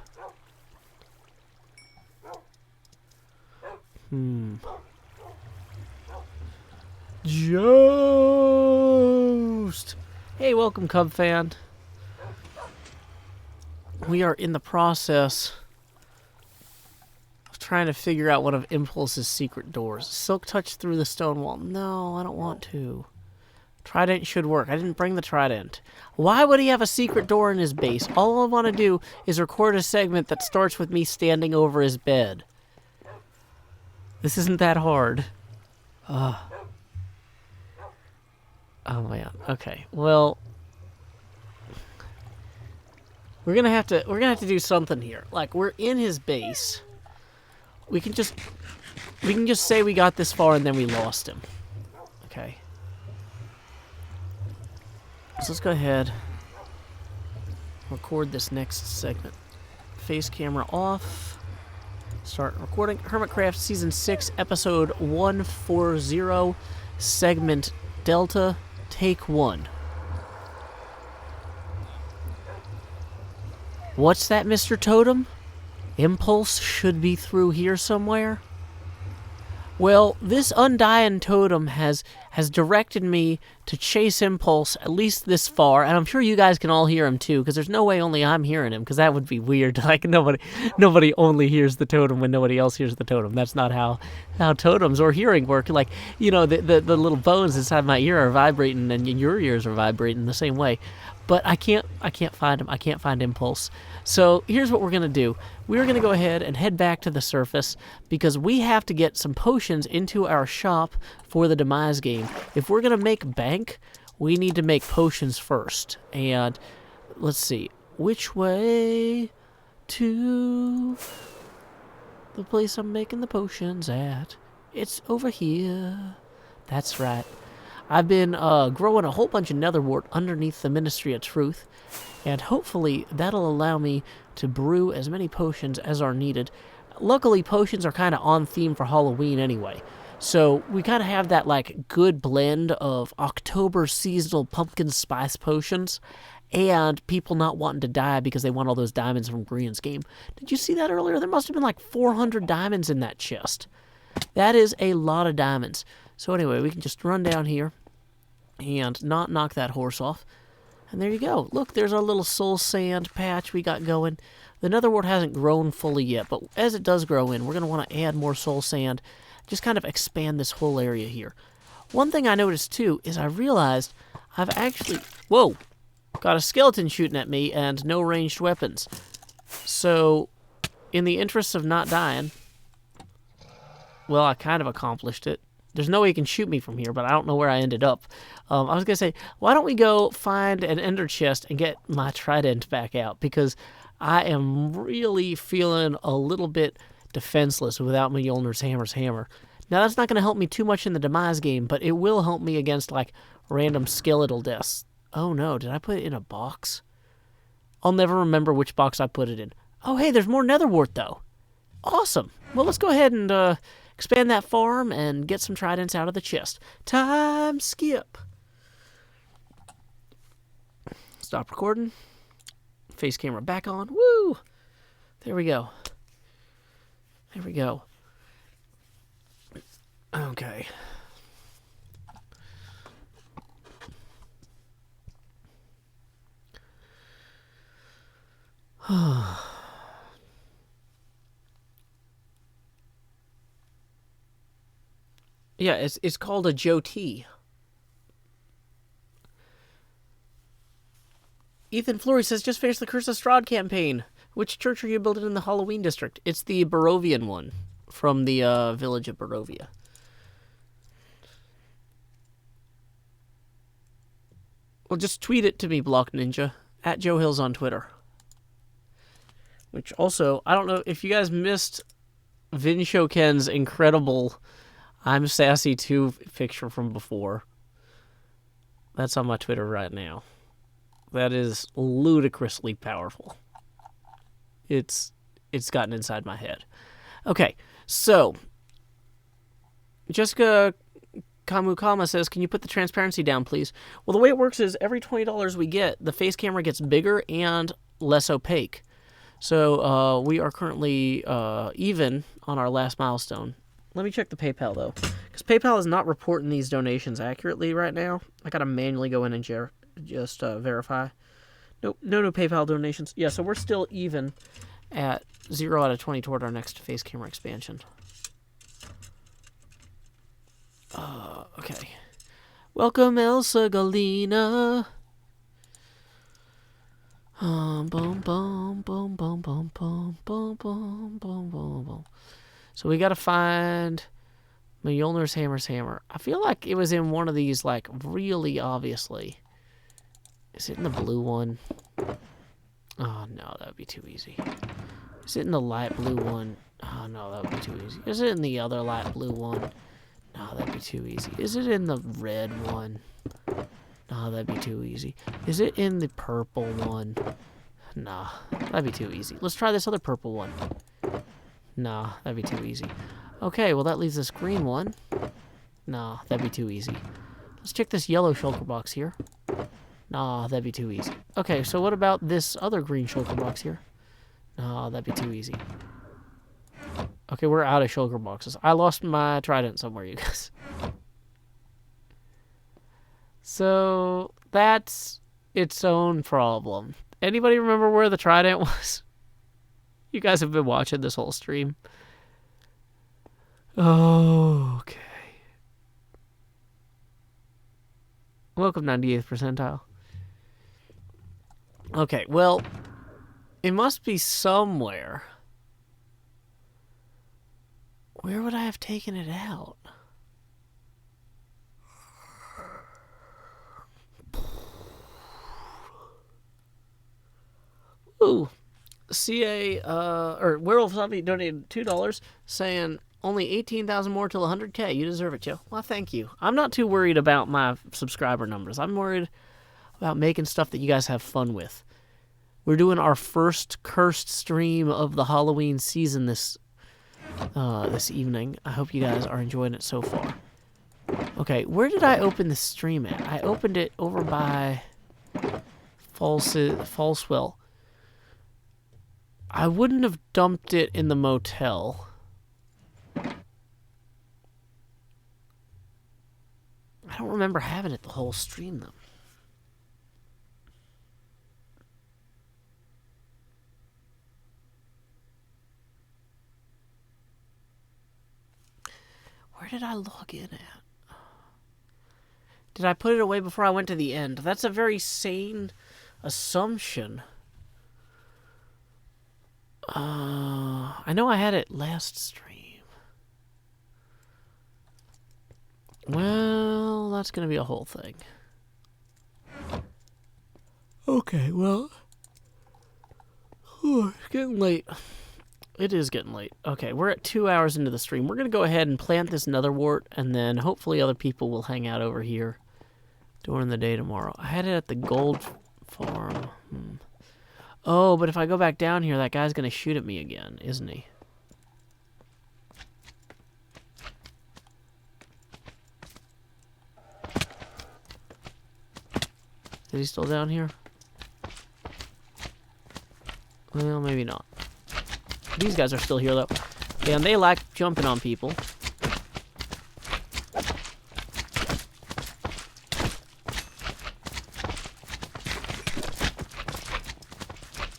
Joost! Hey, welcome, Cub fan. We are in the process of trying to figure out one of Impulse's secret doors. Silk touch through the stone wall. No, I don't want to. Trident should work. I didn't bring the trident. Why would he have a secret door in his base? All I want to do is record a segment that starts with me standing over his bed. This isn't that hard. Oh man. Okay. Well, we're gonna have to do something here. Like, we're in his base. We can just say we got this far and then we lost him. Okay. So let's go ahead. Record this next segment. Face camera off. Start recording. Hermitcraft Season 6, Episode 140, Segment Delta, Take 1. What's that, Mr. Totem? Impulse should be through here somewhere? Well, this Undying Totem has directed me to chase Impulse at least this far, and I'm sure you guys can all hear him too, because there's no way only I'm hearing him, because that would be weird. Like, nobody only hears the totem when nobody else hears the totem. That's not how totems or hearing work. Like, you know, the little bones inside my ear are vibrating, and your ears are vibrating the same way. But I can't find him. I can't find Impulse. So here's what we're going to do. We're going to go ahead and head back to the surface because we have to get some potions into our shop for the Demise game. If we're going to make bank, we need to make potions first. And let's see. Which way to the place I'm making the potions at? It's over here. That's right. I've been growing a whole bunch of netherwort underneath the Ministry of Truth, and hopefully that'll allow me to brew as many potions as are needed. Luckily, potions are kind of on theme for Halloween anyway, so we kind of have that like good blend of October seasonal pumpkin spice potions and people not wanting to die because they want all those diamonds from Grian's game. Did you see that earlier? There must have been like 400 diamonds in that chest. That is a lot of diamonds. So anyway, we can just run down here and not knock that horse off. And there you go. Look, there's our little soul sand patch we got going. The netherwort hasn't grown fully yet, but as it does grow in, we're going to want to add more soul sand, just kind of expand this whole area here. One thing I noticed, too, is I realized I've actually... Whoa! Got a skeleton shooting at me and no ranged weapons. So, in the interest of not dying... Well, I kind of accomplished it. There's no way you can shoot me from here, but I don't know where I ended up. I was going to say, why don't we go find an ender chest and get my trident back out? Because I am really feeling a little bit defenseless without Mjolnir's hammer's hammer. Now, that's not going to help me too much in the Demise game, but it will help me against, like, random skeletal deaths. Oh, no. Did I put it in a box? I'll never remember which box I put it in. Oh, hey, there's more netherwort, though. Awesome. Well, let's go ahead and expand that farm and get some tridents out of the chest. Time skip. Stop recording. Face camera back on. Woo! There we go. There we go. Okay. Yeah, it's called a Joe T. Ethan Flory says, just finished the Curse of Strahd campaign. Which church are you building in the Halloween district? It's the Barovian one from the village of Barovia. Well, just tweet it to me, Block Ninja, at Joe Hills on Twitter. Which also, I don't know if you guys missed Vin Shoken's incredible I'm Sassy 2 picture from before. That's on my Twitter right now. That is ludicrously powerful. It's gotten inside my head. Okay, so Jessica Kamukama says, can you put the transparency down, please? Well, the way it works is every $20 we get, the face camera gets bigger and less opaque. So we are currently even on our last milestone. Let me check the PayPal, though, because PayPal is not reporting these donations accurately right now. I got to manually go in and just verify. Nope, no PayPal donations. Yeah, so we're still even at 0 out of 20 toward our next face camera expansion. Okay. Welcome, Elsa Galena. Boom, boom, boom, boom, boom, boom, boom, boom, boom, boom, boom. So we gotta find Mjolnir's hammer. I feel like it was in one of these, like, really obviously. Is it in the blue one? Oh, no, that would be too easy. Is it in the light blue one? Oh, no, that would be too easy. Is it in the other light blue one? No, that'd be too easy. Is it in the red one? No, that'd be too easy. Is it in the purple one? Nah, that'd be too easy. Let's try this other purple one. Nah, that'd be too easy. Okay, well, that leaves this green one. Nah, that'd be too easy. Let's check this yellow shulker box here. Nah, that'd be too easy. Okay, so what about this other green shulker box here? Nah, that'd be too easy. Okay, we're out of shulker boxes. I lost my trident somewhere, you guys. So, that's its own problem. Anybody remember where the trident was? You guys have been watching this whole stream. Oh, okay. Welcome, 98th percentile. Okay, well, it must be somewhere. Where would I have taken it out? Ooh. CA, or Werewolf Zombie donated $2 saying, only 18,000 more till 100K. You deserve it, Joe. Well, thank you. I'm not too worried about my subscriber numbers. I'm worried about making stuff that you guys have fun with. We're doing our first cursed stream of the Halloween season this evening. I hope you guys are enjoying it so far. Okay, where did I open the stream at? I opened it over by Falsewell. I wouldn't have dumped it in the motel. I don't remember having it the whole stream, though. Where did I log in at? Did I put it away before I went to the end? That's a very sane assumption. I know I had it last stream. Well, that's going to be a whole thing. Okay, well. It's getting late. It is getting late. Okay, we're at 2 hours into the stream. We're going to go ahead and plant this nether wart, and then hopefully other people will hang out over here during the day tomorrow. I had it at the gold farm. Oh, but if I go back down here, that guy's going to shoot at me again, isn't he? Is he still down here? Well, maybe not. These guys are still here, though. And they like jumping on people.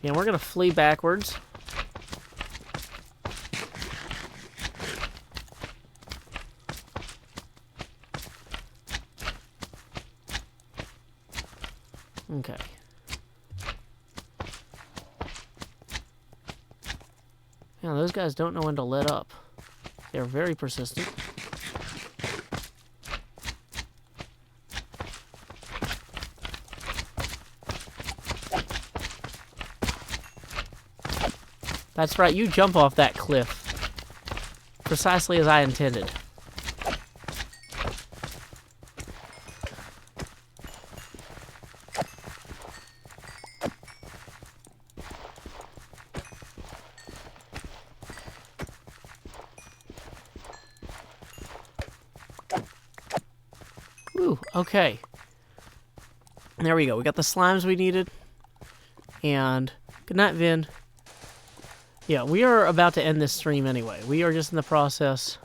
And we're going to flee backwards. Okay. Yeah, those guys don't know when to let up. They're very persistent. That's right, you jump off that cliff. Precisely as I intended. Woo, okay. There we go. We got the slimes we needed. And good night, Vin. Yeah, we are about to end this stream anyway. We are just in the process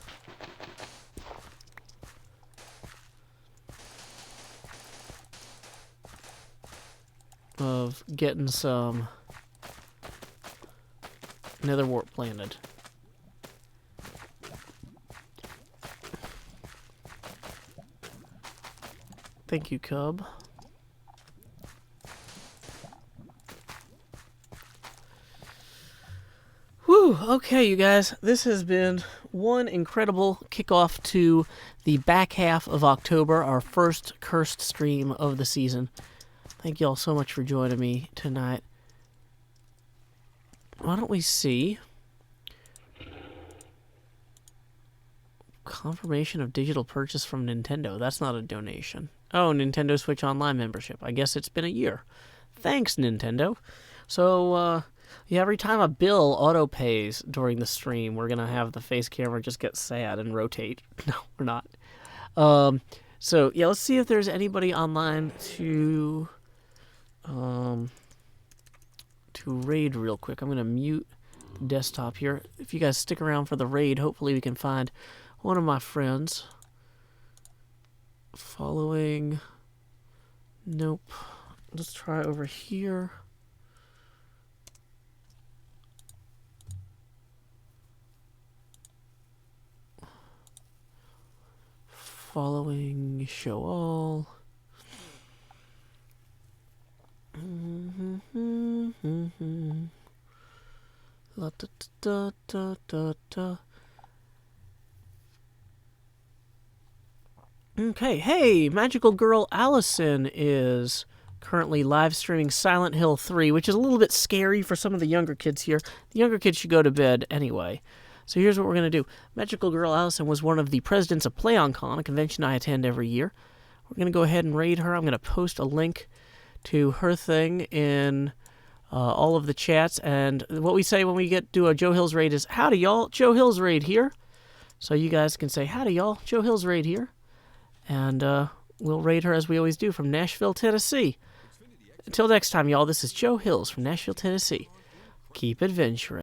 of getting some nether wart planted. Thank you, Cub. Whew, okay, you guys. This has been one incredible kickoff to the back half of October, our first cursed stream of the season. Thank you all so much for joining me tonight. Why don't we see... Confirmation of digital purchase from Nintendo. That's not a donation. Oh, Nintendo Switch Online membership. I guess it's been a year. Thanks, Nintendo. So, yeah, every time a bill auto-pays during the stream, we're going to have the face camera just get sad and rotate. No, we're not. So, yeah, let's see if there's anybody online to raid real quick. I'm going to mute the desktop here. If you guys stick around for the raid, hopefully we can find one of my friends. Following. Nope. Let's try over here. Following. Show all. La da da da da da. Okay, hey, Magical Girl Allison is currently live streaming Silent Hill 3, which is a little bit scary for some of the younger kids here. The younger kids should go to bed anyway. So here's what we're going to do. Magical Girl Allison was one of the presidents of PlayOnCon, a convention I attend every year. We're going to go ahead and raid her. I'm going to post a link to her thing in all of the chats. And what we say when we do a Joe Hills raid is, howdy, y'all, Joe Hills raid here. So you guys can say, howdy, y'all, Joe Hills raid here. And we'll raid her as we always do from Nashville, Tennessee. Until next time, y'all, this is Joe Hills from Nashville, Tennessee. Keep adventuring.